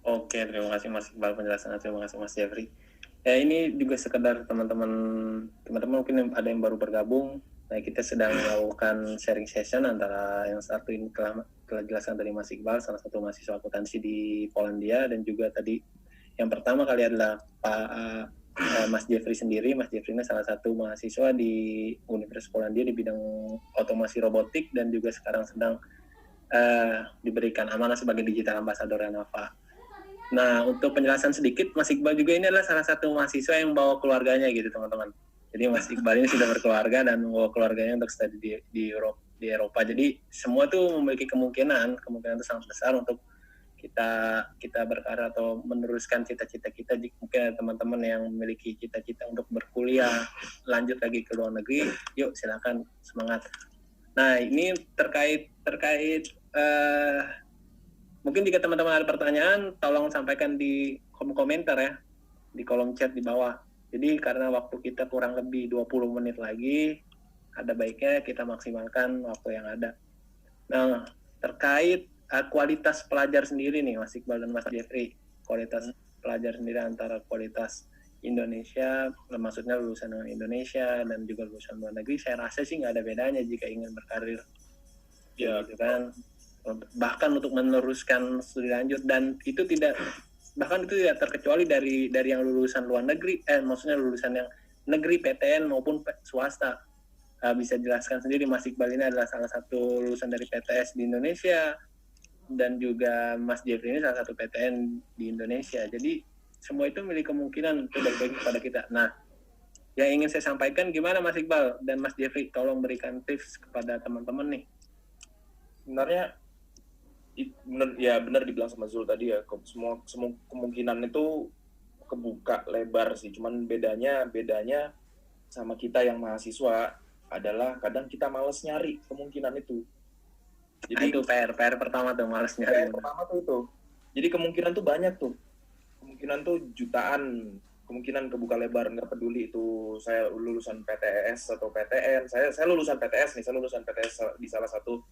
Oke, terima kasih Mas Iqbal penjelasannya, terima kasih Mas Jeffrey. Ya, ini juga sekedar teman-teman mungkin ada yang baru bergabung. Nah, kita sedang melakukan sharing session antara yang satu ini telah jelaskan dari Mas Iqbal, salah satu mahasiswa akuntansi di Polandia, dan juga tadi yang pertama kali adalah Pak Mas Jeffrey sendiri. Mas Jeffrey ini salah satu mahasiswa di Universitas Polandia di bidang otomasi robotik dan juga sekarang sedang diberikan amanah sebagai digital ambassador NAFA. Nah, untuk penjelasan sedikit, Mas Iqbal juga ini adalah salah satu mahasiswa yang bawa keluarganya gitu, teman-teman. Jadi Mas Iqbal ini sudah berkeluarga dan membawa keluarganya untuk studi di Eropa. Jadi semua tuh memiliki kemungkinan itu sangat besar untuk kita berkarir atau meneruskan cita-cita kita. Jika mungkin ada teman-teman yang memiliki cita-cita untuk berkuliah lanjut lagi ke luar negeri, yuk silakan, semangat. Nah, ini terkait mungkin jika teman-teman ada pertanyaan, tolong sampaikan di komentar ya, di kolom chat di bawah. Jadi karena waktu kita kurang lebih 20 menit lagi, ada baiknya kita maksimalkan waktu yang ada. Nah, terkait kualitas pelajar sendiri nih, Mas Iqbal dan Mas Jeffrey, kualitas pelajar sendiri antara kualitas Indonesia, maksudnya lulusan dengan Indonesia dan juga lulusan luar negeri, saya rasa sih nggak ada bedanya jika ingin berkarir. Ya, gitu kan. Bahkan untuk meneruskan studi lanjut, dan itu tidak terkecuali dari yang lulusan luar negeri, maksudnya lulusan yang negeri PTN maupun swasta. Bisa jelaskan sendiri, Mas Iqbal ini adalah salah satu lulusan dari PTS di Indonesia dan juga Mas Jeffrey ini salah satu PTN di Indonesia. Jadi semua itu memiliki kemungkinan untuk berbagi kepada kita. Nah, yang ingin saya sampaikan gimana Mas Iqbal dan Mas Jeffrey, tolong berikan tips kepada teman-teman nih. Sebenarnya benar dibilang sama Zul tadi ya, semua kemungkinan itu kebuka lebar sih. Cuman bedanya sama kita yang mahasiswa adalah kadang kita malas nyari kemungkinan itu. Jadi itu PR pertama tuh, malas nyari. PR pertama tuh itu. Jadi kemungkinan tuh banyak tuh. Kemungkinan tuh jutaan. Kemungkinan kebuka lebar, nggak peduli itu saya lulusan PTS atau PTN. Saya lulusan PTS nih, saya lulusan PTS di salah satu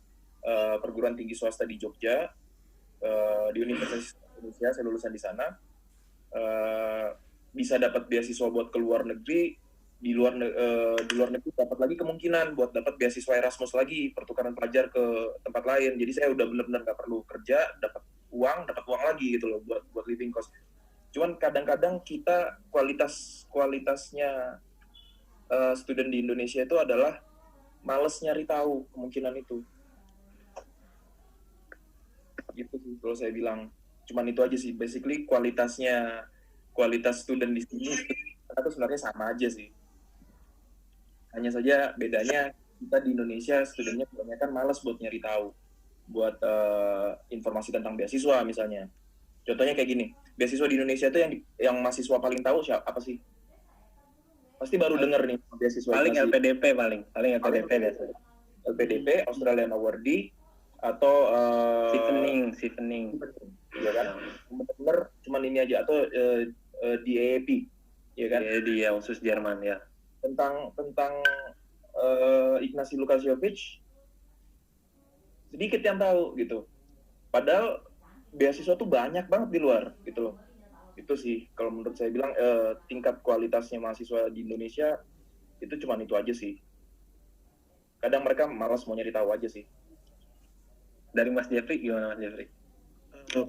perguruan tinggi swasta di Jogja, di Universitas Indonesia, saya lulusan di sana. Bisa dapat beasiswa buat ke luar negeri, di luar negeri dapat lagi kemungkinan buat dapat beasiswa Erasmus lagi, pertukaran pelajar ke tempat lain. Jadi saya udah benar-benar nggak perlu kerja, dapat uang lagi gitu loh buat living cost. Cuman kadang-kadang kita kualitasnya student di Indonesia itu adalah males nyari tahu kemungkinan itu. Gitu sih kalau saya bilang. Cuman itu aja sih, basically kualitas student di sini itu sebenarnya sama aja sih. Hanya saja bedanya kita di Indonesia studentnya kebanyakan malas buat nyari tahu, buat informasi tentang beasiswa misalnya. Contohnya kayak gini, beasiswa di Indonesia itu yang mahasiswa paling tahu apa sih? Pasti baru dengar nih beasiswa. Paling LPDP paling LPDP biasanya. LPDP, Australian Awardee, atau Chevening. Ya kan? Bener cuman ini aja, atau DAAP, ya kan? DAAP ya, khusus Jerman ya. Tentang Ignacy Lukasiewicz sedikit yang tahu gitu. Padahal beasiswa tuh banyak banget di luar gitu loh. Itu sih kalau menurut saya bilang tingkat kualitasnya mahasiswa di Indonesia itu cuman itu aja sih. kadang mereka malas mau nyari tahu aja sih. Dari Mas Jeffrey gimana Mas Jeffrey?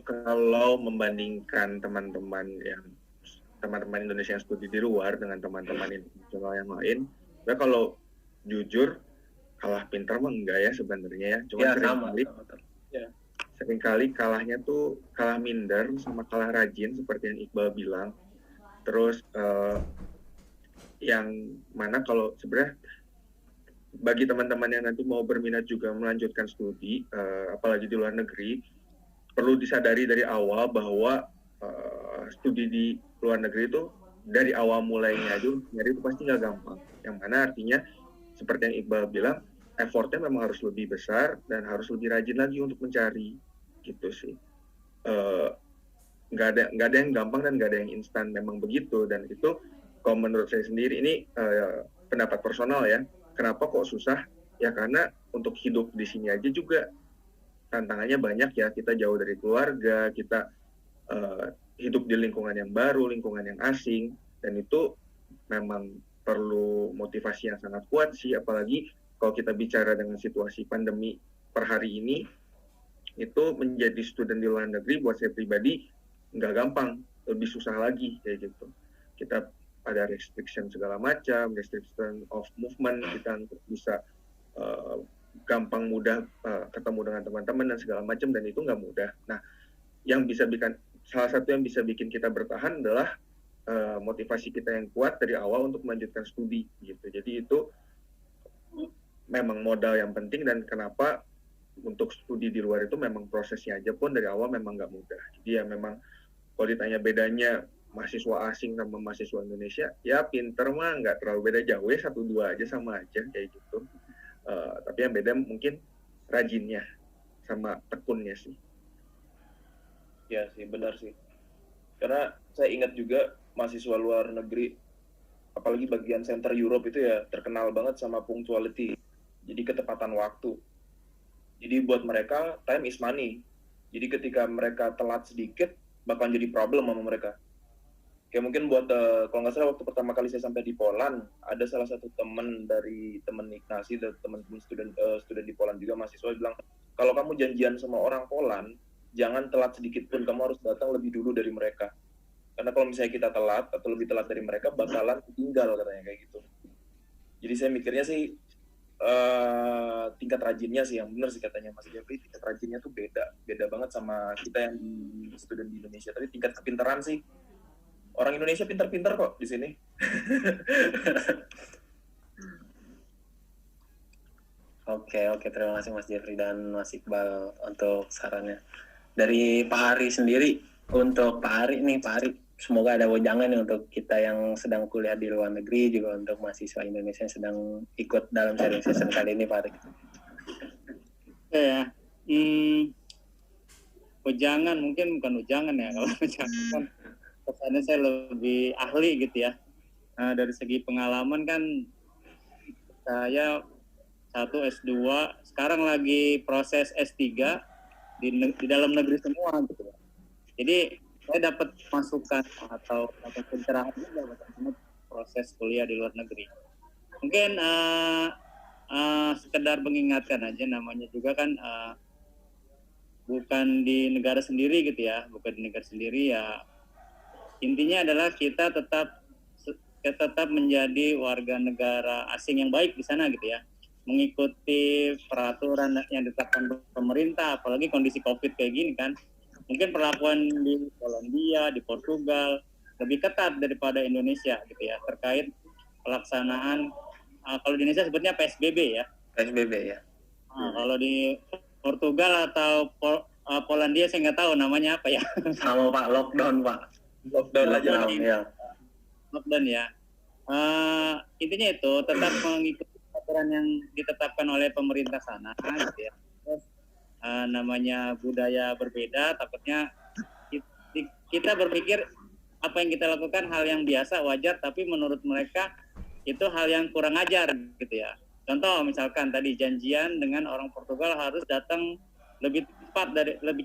Kalau membandingkan teman-teman Indonesia yang studi di luar dengan teman-teman internasional yang lain, ya kalau jujur kalah pintar mah enggak ya sebenarnya ya. Cuma seringkali kalahnya tuh kalah minder sama kalah rajin seperti yang Iqbal bilang. Terus yang mana kalau sebenarnya bagi teman-teman yang nanti mau berminat juga melanjutkan studi, apalagi di luar negeri, perlu disadari dari awal bahwa studi di luar negeri itu dari awal mulainya aja nyari itu pasti nggak gampang. Yang mana artinya seperti yang Iqbal bilang, effortnya memang harus lebih besar dan harus lebih rajin lagi untuk mencari, gitu sih. Nggak ada yang gampang dan nggak ada yang instan, memang begitu. Dan itu kalau menurut saya sendiri ini pendapat personal ya. Kenapa kok susah? Ya karena untuk hidup di sini aja juga tantangannya banyak ya. Kita jauh dari keluarga, kita hidup di lingkungan yang baru, lingkungan yang asing, dan itu memang perlu motivasi yang sangat kuat sih. Apalagi kalau kita bicara dengan situasi pandemi per hari ini, itu menjadi student di luar negeri buat saya pribadi nggak gampang, lebih susah lagi kayak gitu. Kita ada restriction segala macam, restriction of movement, kita untuk bisa gampang mudah ketemu dengan teman-teman dan segala macam, dan itu nggak mudah. Nah, salah satu yang bisa bikin kita bertahan adalah motivasi kita yang kuat dari awal untuk melanjutkan studi gitu. Jadi itu memang modal yang penting, dan kenapa untuk studi di luar itu memang prosesnya aja pun dari awal memang nggak mudah. Jadi ya memang kalau ditanya bedanya mahasiswa asing sama mahasiswa Indonesia, ya pinter mah nggak terlalu beda jauh ya, 1-2 aja sama aja kayak gitu. Tapi yang beda mungkin rajinnya sama tekunnya sih. Ya sih, benar sih. Karena saya ingat juga mahasiswa luar negeri, apalagi bagian center Europe itu ya terkenal banget sama punctuality. Jadi ketepatan waktu. Jadi buat mereka time is money. Jadi ketika mereka telat sedikit bakal jadi problem sama mereka. Kayak mungkin buat kalau nggak salah waktu pertama kali saya sampai di Poland, ada salah satu teman dari teman Ignasi dan teman-teman student di Poland juga mahasiswa bilang, kalau kamu janjian sama orang Poland, jangan telat sedikit pun, kamu harus datang lebih dulu dari mereka. Karena kalau misalnya kita telat atau lebih telat dari mereka, bakalan tinggal katanya kayak gitu. Jadi saya mikirnya sih tingkat rajinnya sih yang benar sih katanya Mas Jeffrey, tingkat rajinnya tuh beda banget sama kita yang di student di Indonesia. Tapi tingkat kepintaran sih orang Indonesia pintar-pintar kok di sini. Oke, terima kasih Mas Jeffrey dan Mas Iqbal untuk sarannya. Dari Pak Ari sendiri, untuk Pak Ari, semoga ada wejangan nih untuk kita yang sedang kuliah di luar negeri, juga untuk mahasiswa Indonesia yang sedang ikut dalam sharing session kali ini, Pak Ari. Ya, wejangan mungkin bukan wejangan ya, kalau wejangan kan kesannya saya lebih ahli gitu ya. Dari segi pengalaman kan saya S2, sekarang lagi proses S3 di dalam negeri semua gitu. Jadi saya dapat masukan atau pencerahan juga proses kuliah di luar negeri. Mungkin sekedar mengingatkan aja, namanya juga kan bukan di negara sendiri gitu ya, ya. Intinya adalah kita tetap menjadi warga negara asing yang baik di sana gitu ya, mengikuti peraturan yang ditetapkan pemerintah, apalagi kondisi COVID kayak gini kan. Mungkin perlakuan di Polandia, di Portugal lebih ketat daripada Indonesia gitu ya, terkait pelaksanaan kalau di Indonesia sebutnya PSBB ya. PSBB ya. Kalau di Portugal atau Polandia saya nggak tahu namanya apa ya. Sama Pak, lockdown Pak. Lockdown aja. Ya. Lockdown ya. Intinya itu tetap mengikuti aturan yang ditetapkan oleh pemerintah sana gitu ya. Terus, namanya budaya berbeda, takutnya kita berpikir apa yang kita lakukan hal yang biasa, wajar, tapi menurut mereka itu hal yang kurang ajar gitu ya. Contoh misalkan tadi janjian dengan orang Portugal harus datang lebih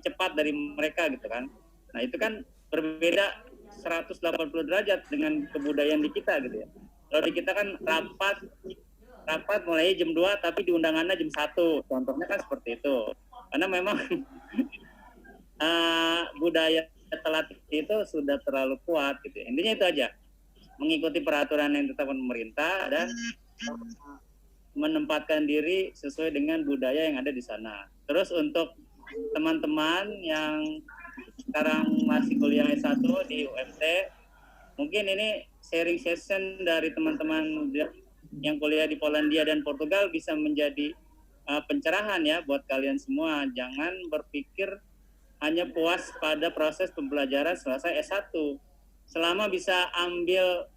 cepat dari mereka gitu kan. Nah itu kan berbeda 180 derajat dengan kebudayaan di kita gitu ya. Kalau di kita kan rapat rapat mulai jam 2 tapi di undangannya jam 1. Contohnya kan seperti itu. Karena memang budaya telat itu sudah terlalu kuat gitu. Intinya itu aja. Mengikuti peraturan yang ditetapkan pemerintah dan menempatkan diri sesuai dengan budaya yang ada di sana. Terus untuk teman-teman yang sekarang masih kuliah S1 di UMT, mungkin ini sharing session dari teman-teman yang kuliah di Polandia dan Portugal bisa menjadi pencerahan ya buat kalian semua. Jangan berpikir hanya puas pada proses pembelajaran selesai S1. Selama bisa ambil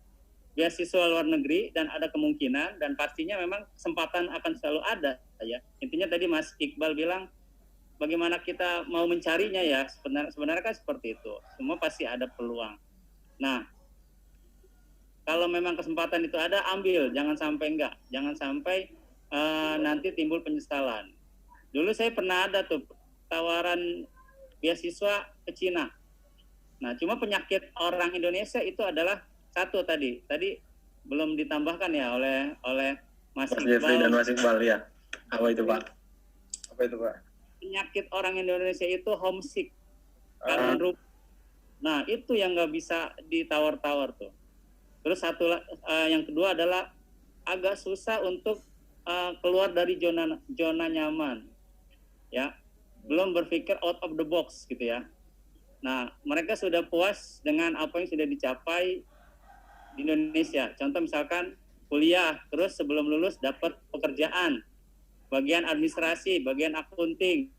beasiswa luar negeri dan ada kemungkinan dan pastinya memang kesempatan akan selalu ada ya. Intinya tadi Mas Iqbal bilang bagaimana kita mau mencarinya ya, sebenarnya kan seperti itu. Semua pasti ada peluang. Nah, kalau memang kesempatan itu ada, ambil. Jangan sampai enggak. Jangan sampai nanti timbul penyesalan. Dulu saya pernah ada tuh tawaran beasiswa ke Cina. Nah, cuma penyakit orang Indonesia itu adalah satu tadi belum ditambahkan ya oleh Mas Jeffrey dan Iqbal. Mas Iqbal ya. Apa itu Pak? Apa itu Pak? Penyakit orang Indonesia itu homesick, kangen rumah. Nah, itu yang nggak bisa ditawar-tawar tuh. Terus yang kedua adalah agak susah untuk keluar dari zona nyaman, ya. Belum berpikir out of the box gitu ya. Nah, mereka sudah puas dengan apa yang sudah dicapai di Indonesia. Contoh misalkan kuliah, terus sebelum lulus dapat pekerjaan, bagian administrasi, bagian akunting.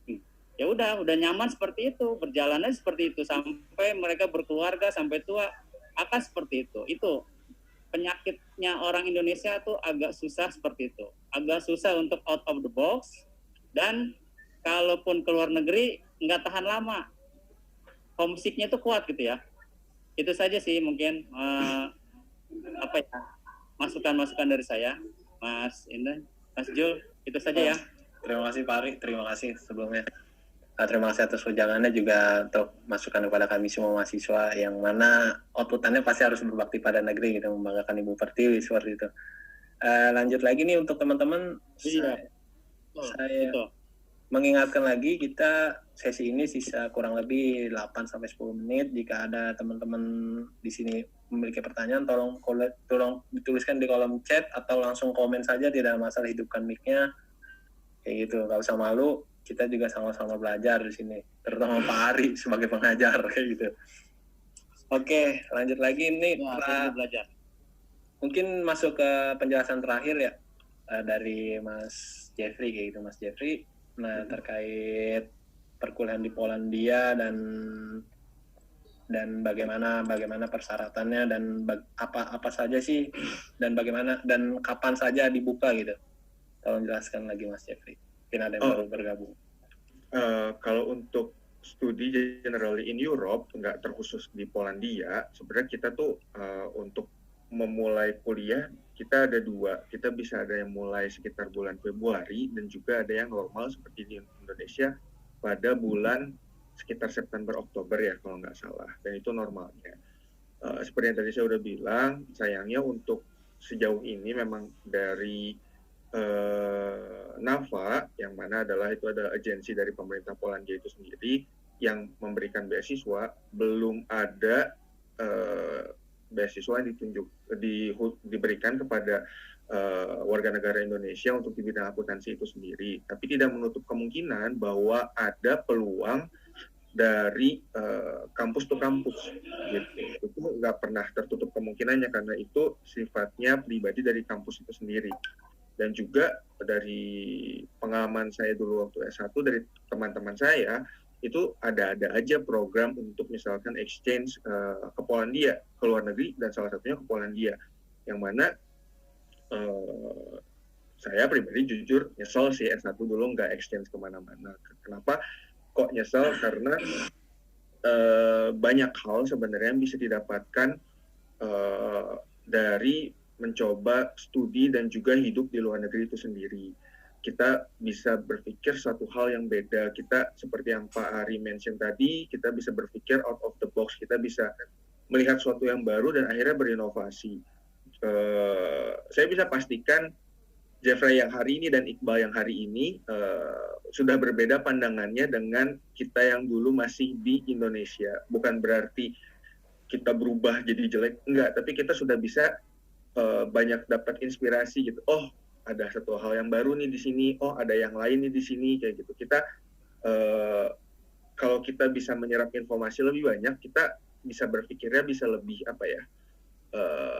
Ya udah nyaman seperti itu, berjalannya seperti itu sampai mereka berkeluarga sampai tua akan seperti itu. Itu penyakitnya orang Indonesia tuh agak susah seperti itu. Agak susah untuk out of the box dan kalaupun keluar negeri nggak tahan lama. Homesicknya tuh kuat gitu ya. Itu saja sih mungkin masukan-masukan dari saya, Mas Indah, Mas Jul, itu saja ya. Terima kasih Pak Ari, terima kasih sebelumnya. Terima kasih atas wejangannya juga untuk masukan kepada kami semua mahasiswa yang mana outputannya pasti harus berbakti pada negeri gitu, membanggakan Ibu Pertiwi seperti itu. Lanjut lagi nih untuk teman-teman, saya mengingatkan lagi kita sesi ini sisa kurang lebih 8-10 menit. Jika ada teman-teman di sini memiliki pertanyaan, tolong dituliskan di kolom chat atau langsung komen saja, tidak masalah, hidupkan mic-nya. Kayak gitu, nggak usah malu. Kita juga sama-sama belajar di sini, terutama Pak Ari sebagai pengajar kayak gitu. Oke, lanjut lagi nih. Belajar. Mungkin masuk ke penjelasan terakhir ya dari Mas Jeffrey kayak gitu, Mas Jeffrey. Nah, terkait perkuliahan di Polandia dan bagaimana persyaratannya dan apa saja sih dan bagaimana dan kapan saja dibuka gitu. Tolong jelaskan lagi Mas Jeffrey. Mungkin ada yang baru bergabung. Kalau untuk studi generally in Europe, nggak terkhusus di Polandia, sebenarnya kita tuh untuk memulai kuliah, kita ada dua. Kita bisa ada yang mulai sekitar bulan Februari, dan juga ada yang normal seperti di Indonesia pada bulan sekitar September-Oktober ya, kalau nggak salah. Dan itu normalnya. Seperti yang tadi saya udah bilang, sayangnya untuk sejauh ini memang dari NAFA, yang mana itu adalah agensi dari pemerintah Polandia itu sendiri yang memberikan beasiswa, belum ada beasiswa yang diberikan kepada warga negara Indonesia untuk di bidang akuntansi itu sendiri. Tapi tidak menutup kemungkinan bahwa ada peluang dari kampus to kampus gitu. Itu nggak pernah tertutup kemungkinannya karena itu sifatnya pribadi dari kampus itu sendiri. Dan juga dari pengalaman saya dulu waktu S1 dari teman-teman saya, itu ada aja program untuk misalkan exchange ke Polandia, ke luar negeri, dan salah satunya ke Polandia. Yang mana saya pribadi jujur nyesel sih S1 dulu nggak exchange kemana-mana. Kenapa kok nyesel? Karena banyak hal sebenarnya yang bisa didapatkan dari mencoba studi dan juga hidup di luar negeri itu sendiri. Kita bisa berpikir suatu hal yang beda. Kita seperti yang Pak Ari mention tadi, kita bisa berpikir out of the box. Kita bisa melihat suatu yang baru dan akhirnya berinovasi. Saya bisa pastikan Jeffrey yang hari ini dan Iqbal yang hari ini sudah berbeda pandangannya dengan kita yang dulu masih di Indonesia. Bukan berarti kita berubah jadi jelek, enggak, tapi kita sudah bisa banyak dapat inspirasi gitu. Oh, ada satu hal yang baru nih di sini, oh ada yang lain nih di sini, kayak gitu. Kita kalau kita bisa menyerap informasi lebih banyak, kita bisa berpikirnya bisa lebih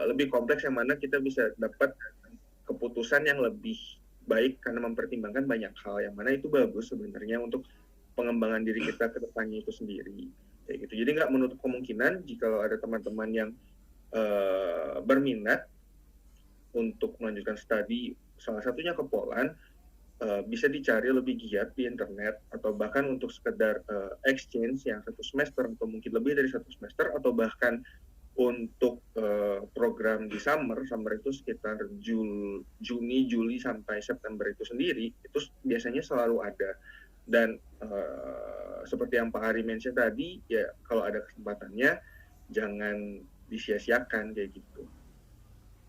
lebih kompleks, yang mana kita bisa dapat keputusan yang lebih baik karena mempertimbangkan banyak hal, yang mana itu bagus sebenarnya untuk pengembangan diri kita ke depannya itu sendiri, kayak gitu. Jadi nggak menutup kemungkinan jika ada teman-teman yang berminat untuk melanjutkan studi, salah satunya ke Poland, bisa dicari lebih giat di internet, atau bahkan untuk sekedar exchange yang 1 semester atau mungkin lebih dari 1 semester, atau bahkan untuk program di summer itu sekitar Juni, Juli sampai September itu sendiri, itu biasanya selalu ada. Dan seperti yang Pak Ari mention tadi, ya kalau ada kesempatannya jangan disia-siakan kayak gitu.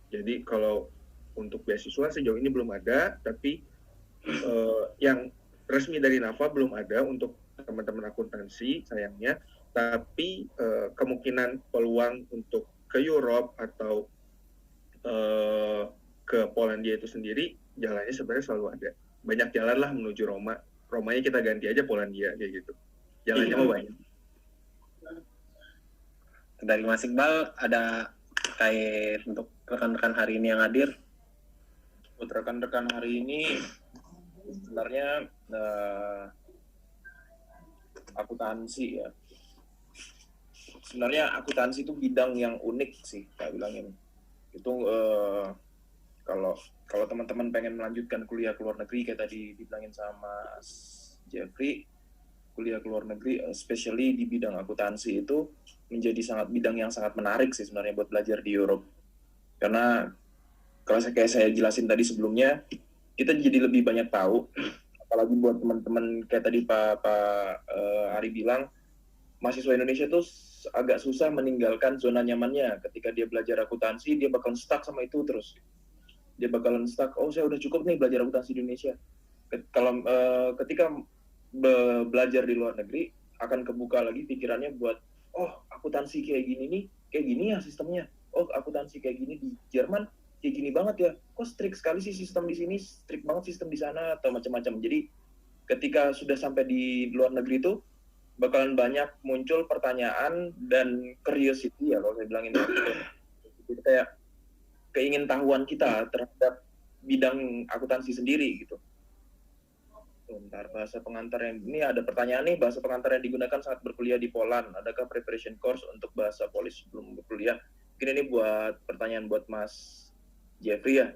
Jadi kalau untuk beasiswa sejauh ini belum ada, tapi yang resmi dari NAFA belum ada untuk teman-teman akuntansi sayangnya. Tapi kemungkinan peluang untuk ke Europe atau ke Polandia itu sendiri, jalannya sebenarnya selalu ada. Banyak jalan lah menuju Roma. Romanya kita ganti aja Polandia, kayak gitu. Jalannya mau banyak. Dari Mas Iqbal, ada terkait untuk rekan-rekan hari ini yang hadir? Buat rekan-rekan hari ini, sebenarnya akuntansi ya. Sebenarnya akuntansi itu bidang yang unik sih, Kak bilangin. Itu kalau teman-teman pengen melanjutkan kuliah ke luar negeri, kayak tadi dibilangin sama Jeffrey, kuliah ke luar negeri, especially di bidang akuntansi itu menjadi bidang yang sangat menarik sih sebenarnya buat belajar di Europe. Karena kalau kayak saya jelasin tadi sebelumnya, kita jadi lebih banyak tahu, apalagi buat teman-teman kayak tadi Pak Ari bilang, mahasiswa Indonesia tuh agak susah meninggalkan zona nyamannya. Ketika dia belajar akuntansi, dia bakal stuck sama itu terus. Dia bakalan stuck, oh saya udah cukup nih belajar akuntansi di Indonesia. Kalau ketika belajar di luar negeri, akan kebuka lagi pikirannya buat, oh akuntansi kayak gini nih, kayak gini ya sistemnya. Oh akuntansi kayak gini di Jerman, kayak gini banget ya. Kok strict sekali sih sistem di sini, strict banget sistem di sana, atau macam-macam. Jadi ketika sudah sampai di luar negeri itu, bakalan banyak muncul pertanyaan dan curiosity ya kalau saya bilangin itu kayak keingintahuan kita terhadap bidang akuntansi sendiri gitu. Bentar, bahasa pengantar yang ini ada pertanyaan nih, bahasa pengantar yang digunakan saat berkuliah di Poland, adakah preparation course untuk bahasa Polish sebelum berkuliah? Mungkin ini buat pertanyaan buat Mas Jeffrey ya.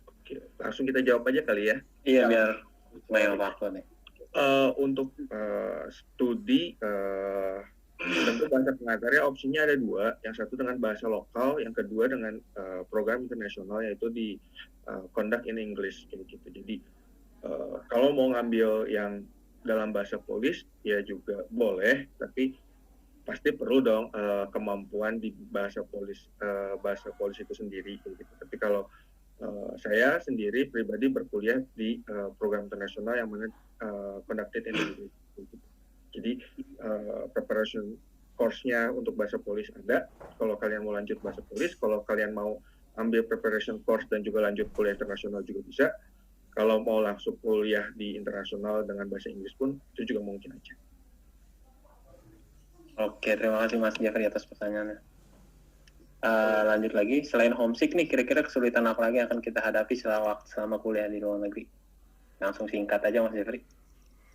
Oke, langsung kita jawab aja kali ya. Iya, biar banyak waktu nih. Untuk studi tentu bahasa pengantarnya opsinya ada 2, yang satu dengan bahasa lokal, yang kedua dengan program internasional, yaitu di conduct in English gitu. Jadi kalau mau ngambil yang dalam bahasa Polish ya juga boleh, tapi pasti perlu dong kemampuan di bahasa Polish itu sendiri gitu. Tapi kalau saya sendiri pribadi berkuliah di program internasional yang mana conducted in English. Jadi preparation course-nya untuk bahasa Polish ada. Kalau kalian mau lanjut bahasa Polish, kalau kalian mau ambil preparation course dan juga lanjut kuliah internasional juga bisa. Kalau mau langsung kuliah di internasional dengan bahasa Inggris pun itu juga mungkin aja. Oke, terima kasih Mas Jeffrey atas pertanyaannya. Lanjut lagi, selain homesick nih, kira-kira kesulitan apa lagi yang akan kita hadapi selama kuliah di luar negeri? Langsung singkat aja Mas Jeffrey.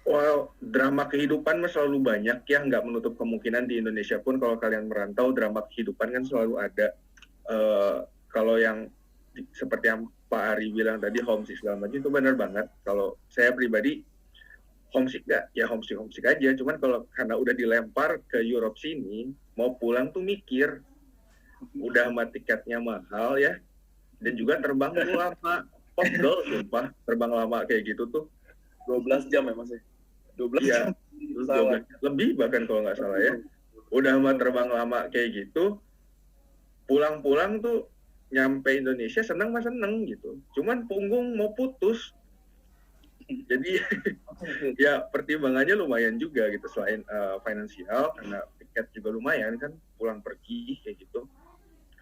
Well, drama kehidupan mah selalu banyak ya, nggak menutup kemungkinan di Indonesia pun kalau kalian merantau, drama kehidupan kan selalu ada. Kalau yang seperti yang Pak Ari bilang tadi, homesick segala macam, itu benar banget. Kalau saya pribadi, homesick nggak? Ya homesick aja. Cuman kalau karena udah dilempar ke Europe sini, mau pulang tuh mikir, udah sama tiketnya mahal ya, dan juga terbang lama. Pegel sumpah, terbang lama kayak gitu tuh. 12 jam ya Mas ya? 12 Iya, jam. lebih bahkan kalau nggak salah ya. Udah sama terbang lama kayak gitu, pulang-pulang tuh nyampe Indonesia seneng gitu. Cuman punggung mau putus. Jadi ya pertimbangannya lumayan juga gitu, selain finansial karena tiket juga lumayan kan, pulang pergi kayak gitu.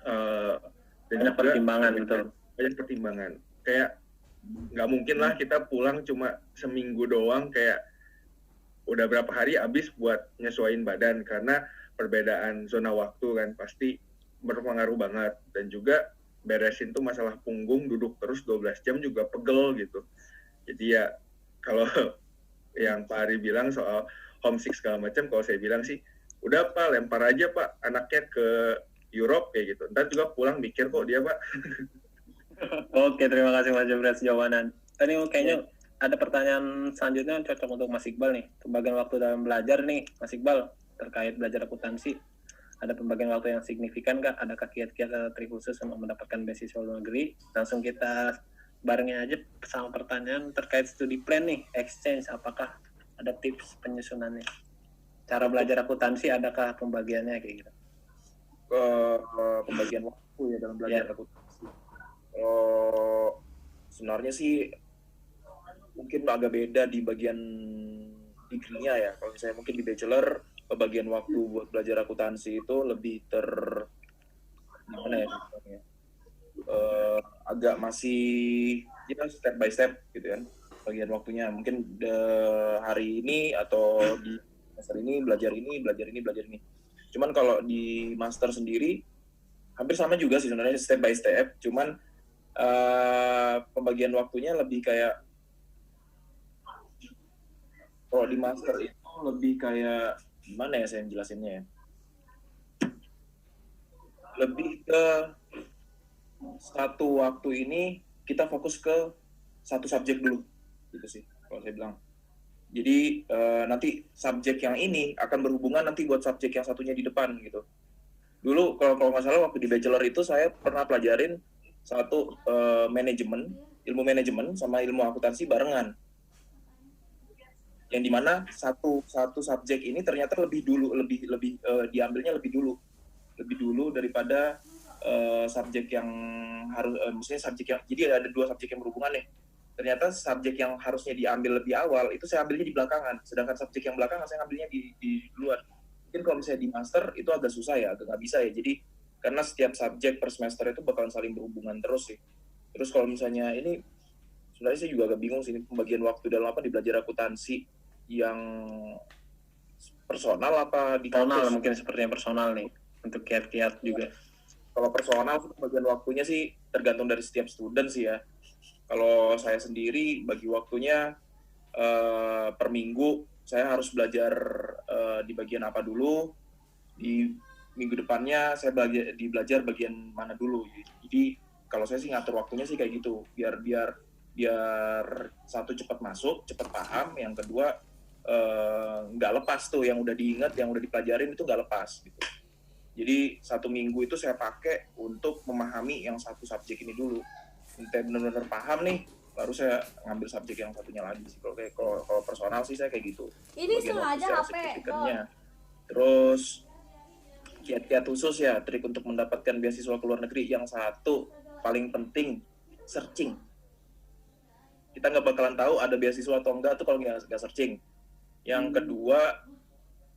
Dan Banyak juga pertimbangan, betul. Banyak pertimbangan. Kayak nggak mungkin lah kita pulang cuma seminggu doang, kayak udah berapa hari habis buat nyesuaiin badan, karena perbedaan zona waktu kan pasti berpengaruh banget. Dan juga beresin tuh masalah punggung, duduk terus 12 jam juga pegel gitu. Jadi ya kalau yang Pak Ari bilang soal homesick segala macam, kalau saya bilang sih udah Pak, lempar aja Pak anaknya ke Europe kayak gitu. Ntar juga pulang mikir kok dia Pak. Oke, terima kasih Mas Jebres jawaban. Ini kayaknya ada pertanyaan selanjutnya yang cocok untuk Mas Iqbal nih. Pembagian waktu dalam belajar nih, Mas Iqbal, terkait belajar akuntansi. Ada pembagian waktu yang signifikan nggak? Adakah kiat-kiat atau trik khusus untuk mendapatkan beasiswa luar negeri? Langsung kita barengnya aja sama pertanyaan terkait studi plan nih, exchange, apakah ada tips penyusunannya? Cara belajar akuntansi, adakah pembagiannya kayak gitu? Pembagian waktu ya dalam belajar Ya. akuntansi. Sebenarnya sih mungkin agak beda di bagian degree-nya ya. Kalau misalnya mungkin di bachelor, pembagian waktu buat belajar akuntansi itu lebih gimana ya? Agak masih ya step by step gitu kan, bagian waktunya mungkin hari ini atau di semester ini belajar ini. Cuman kalau di master sendiri hampir sama juga sih sebenarnya, step by step, cuman pembagian waktunya lebih kayak, kalau di master itu lebih kayak gimana ya saya jelasinnya ya, lebih ke satu waktu ini kita fokus ke satu subjek dulu gitu sih kalau saya bilang. Jadi nanti subjek yang ini akan berhubungan nanti buat subjek yang satunya di depan gitu. Dulu kalau nggak salah waktu di bachelor itu saya pernah pelajarin satu ilmu manajemen sama ilmu akuntansi barengan, yang dimana satu subjek ini ternyata lebih diambilnya lebih dulu daripada subjek yang harus maksudnya subjek yang, jadi ada dua subjek yang berhubungan nih. Ternyata subjek yang harusnya diambil lebih awal itu saya ambilnya di belakangan, sedangkan subjek yang belakangan saya ambilnya di duluan. Mungkin kalau misalnya di master itu agak susah ya, agak nggak bisa ya. Jadi karena setiap subjek per semester itu bakalan saling berhubungan terus sih. Terus kalau misalnya ini sebenarnya saya juga agak bingung sih, ini pembagian waktu dalam apa di belajar akuntansi yang personal apa di Personal, kampus? mungkin sepertinya personal nih, untuk kiat-kiat juga. Kalau personal pembagian waktunya sih tergantung dari setiap student sih ya. Kalau saya sendiri bagi waktunya per minggu saya harus belajar di bagian apa dulu, di minggu depannya saya belajar bagian mana dulu. Jadi kalau saya sih ngatur waktunya sih kayak gitu, biar satu cepat masuk, cepat paham, yang kedua nggak lepas tuh yang udah diingat, yang udah dipelajarin itu nggak lepas gitu. Jadi satu minggu itu saya pakai untuk memahami yang satu subjek ini dulu. Sampai benar-benar paham nih, baru saya ngambil subjek yang satunya lagi sih. Kalau personal sih saya kayak gitu. Ini Bagian sengaja secara HP. signifikannya. Terus kiat-kiat khusus ya, trik untuk mendapatkan beasiswa ke luar negeri. Yang satu paling penting, searching. Kita nggak bakalan tahu ada beasiswa atau enggak tuh kalau nggak searching. Yang kedua,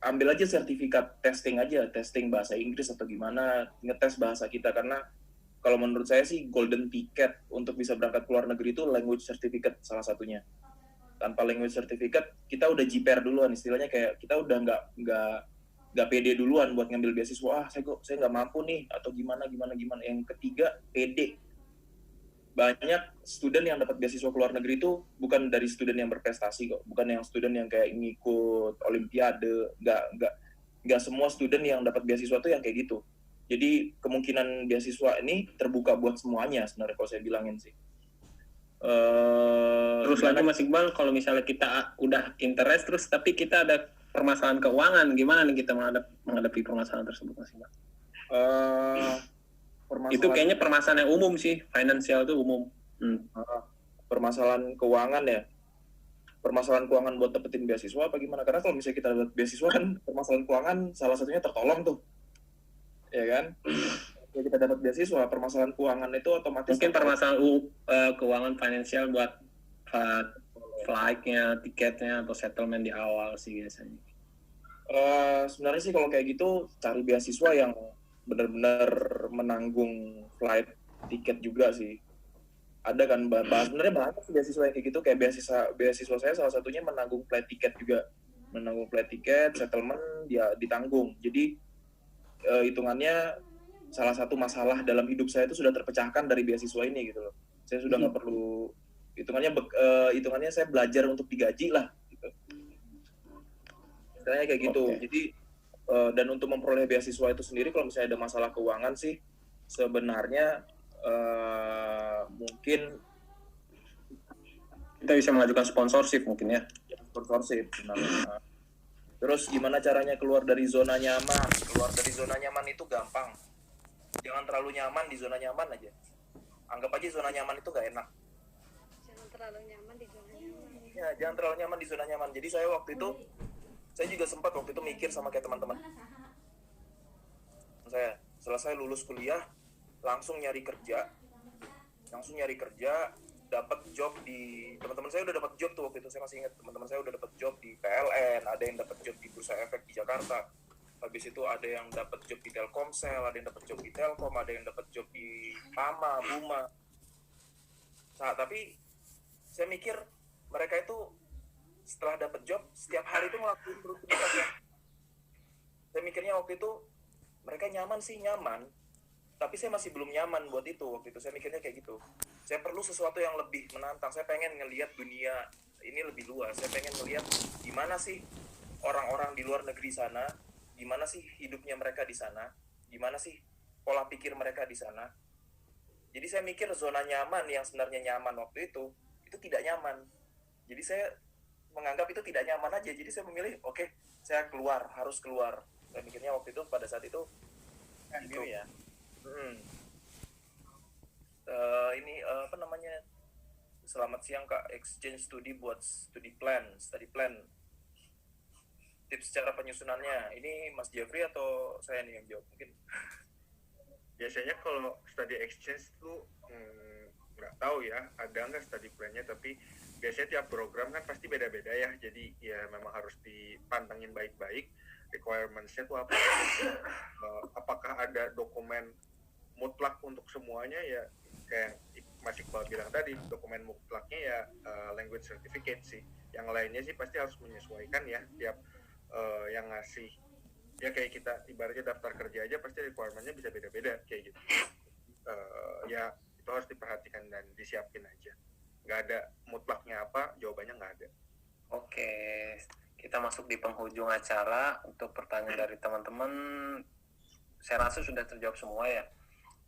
ambil aja sertifikat testing aja, testing bahasa Inggris atau gimana, ngetes bahasa kita. Karena kalau menurut saya sih golden ticket untuk bisa berangkat ke luar negeri itu language certificate salah satunya. Tanpa language certificate kita udah jiper duluan, istilahnya kayak kita udah nggak pede duluan buat ngambil beasiswa. Saya nggak mampu nih atau gimana. Yang ketiga, pede. Banyak student yang dapat beasiswa ke luar negeri itu bukan dari student yang berprestasi kok, bukan yang student yang kayak ngikut olimpiade, nggak semua student yang dapat beasiswa tuh yang kayak gitu. Jadi kemungkinan beasiswa ini terbuka buat semuanya sebenarnya kalau saya bilangin sih. Terus lagi Mas Iqbal, kalau misalnya kita udah interest terus tapi kita ada permasalahan keuangan, gimana nih kita menghadapi permasalahan tersebut Mas Iqbal? Itu kayaknya permasalahan yang umum sih, finansial itu umum. Permasalahan keuangan ya. Permasalahan keuangan buat dapetin beasiswa apa gimana? Karena kalau misalnya kita dapat beasiswa kan permasalahan keuangan salah satunya tertolong tuh. Ya kan? ya kita dapat beasiswa, permasalahan keuangan itu otomatis Mungkin permasalahan keuangan finansial buat flight-nya, tiketnya, atau settlement di awal sih biasanya. Sebenarnya sih kalau kayak gitu cari beasiswa yang benar-benar menanggung flight tiket juga sih. Ada kan sebenarnya banyak sih beasiswa yang kayak gitu, kayak beasiswa saya salah satunya menanggung flight tiket juga, menanggung flight tiket, settlement dia ditanggung. Jadi hitungannya salah satu masalah dalam hidup saya itu sudah terpecahkan dari beasiswa ini gitu loh. Saya sudah nggak perlu hitungannya saya belajar untuk digaji lah gitu. Istilahnya kayak gitu. Okay. Jadi dan untuk memperoleh beasiswa itu sendiri kalau misalnya ada masalah keuangan sih sebenarnya mungkin Kita bisa mengajukan sponsorship mungkin ya. sponsorship. Terus gimana caranya keluar dari zona nyaman? Keluar dari zona nyaman itu gampang. Jangan terlalu nyaman di zona nyaman aja. Anggap aja zona nyaman itu gak enak. Jangan terlalu nyaman di zona nyaman. Ya, jangan terlalu nyaman di zona nyaman. Jadi saya juga sempat waktu itu mikir sama kayak teman-teman. Saya selesai lulus kuliah, langsung nyari kerja, dapat job di teman-teman saya udah dapat job tuh waktu itu, saya masih ingat teman-teman saya udah dapat job di PLN, ada yang dapat job di Bursa Efek di Jakarta, habis itu ada yang dapat job di Telkomsel, ada yang dapat job di Telkom, ada yang dapat job di Pama, Buma. Nah, tapi saya mikir mereka itu setelah dapat job setiap hari itu ngelakuin produktivitasnya. Saya mikirnya waktu itu mereka nyaman, tapi saya masih belum nyaman buat itu. Waktu itu saya mikirnya kayak gitu. Saya perlu sesuatu yang lebih menantang. Saya pengen ngelihat dunia ini lebih luas. Saya pengen ngelihat gimana sih orang-orang di luar negeri sana, gimana sih hidupnya mereka di sana, gimana sih pola pikir mereka di sana. Jadi saya mikir zona nyaman yang sebenarnya nyaman waktu itu tidak nyaman. Jadi saya menganggap itu tidak nyaman aja. Jadi saya memilih, oke, saya harus keluar. Saya mikirnya waktu itu pada saat itu gitu ya. Apa namanya? Selamat siang Kak, exchange studi buat study plan. Tips cara penyusunannya. Ini Mas Jeffrey atau saya nih yang jawab mungkin? Biasanya kalau study exchange tuh nggak tahu ya ada nggak study plan-nya, tapi biasanya tiap program kan pasti beda-beda ya, jadi ya memang harus dipantengin baik-baik requirements-nya tuh apa. Apakah ada dokumen mutlak untuk semuanya, ya kayak Mas Iqbal bilang tadi, dokumen mutlaknya ya language certificate sih, yang lainnya sih pasti harus menyesuaikan ya tiap yang ngasih. Ya kayak kita ibaratnya daftar kerja aja pasti requirement-nya bisa beda-beda kayak gitu. Ya itu harus diperhatikan dan disiapin aja. Nggak ada mutlaknya apa, jawabannya nggak ada. Oke, kita masuk di penghujung acara. Untuk pertanyaan dari teman-teman, saya rasa sudah terjawab semua ya.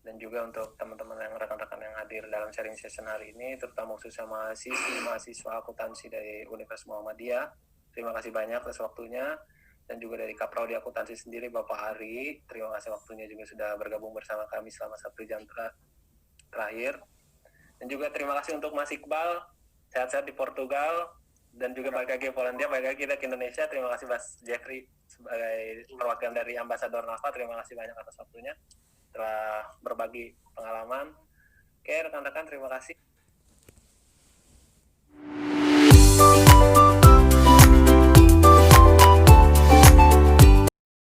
Dan juga untuk teman-teman yang rekan-rekan yang hadir dalam sharing session hari ini, terutama khususnya mahasiswa akuntansi dari Universitas Muhammadiyah. Terima kasih banyak atas waktunya. Dan juga dari Kaprodi Akuntansi sendiri, Bapak Ari, terima kasih waktunya juga sudah bergabung bersama kami selama 1 jam terakhir. Dan juga terima kasih untuk Mas Iqbal, sehat-sehat di Portugal, dan juga balik lagi ke Polandia, balik lagi kita ke Indonesia. Terima kasih Mas Jeffrey sebagai perwakilan dari Ambasador NAFA, terima kasih banyak atas waktunya, telah berbagi pengalaman. Oke rekan-rekan, terima kasih.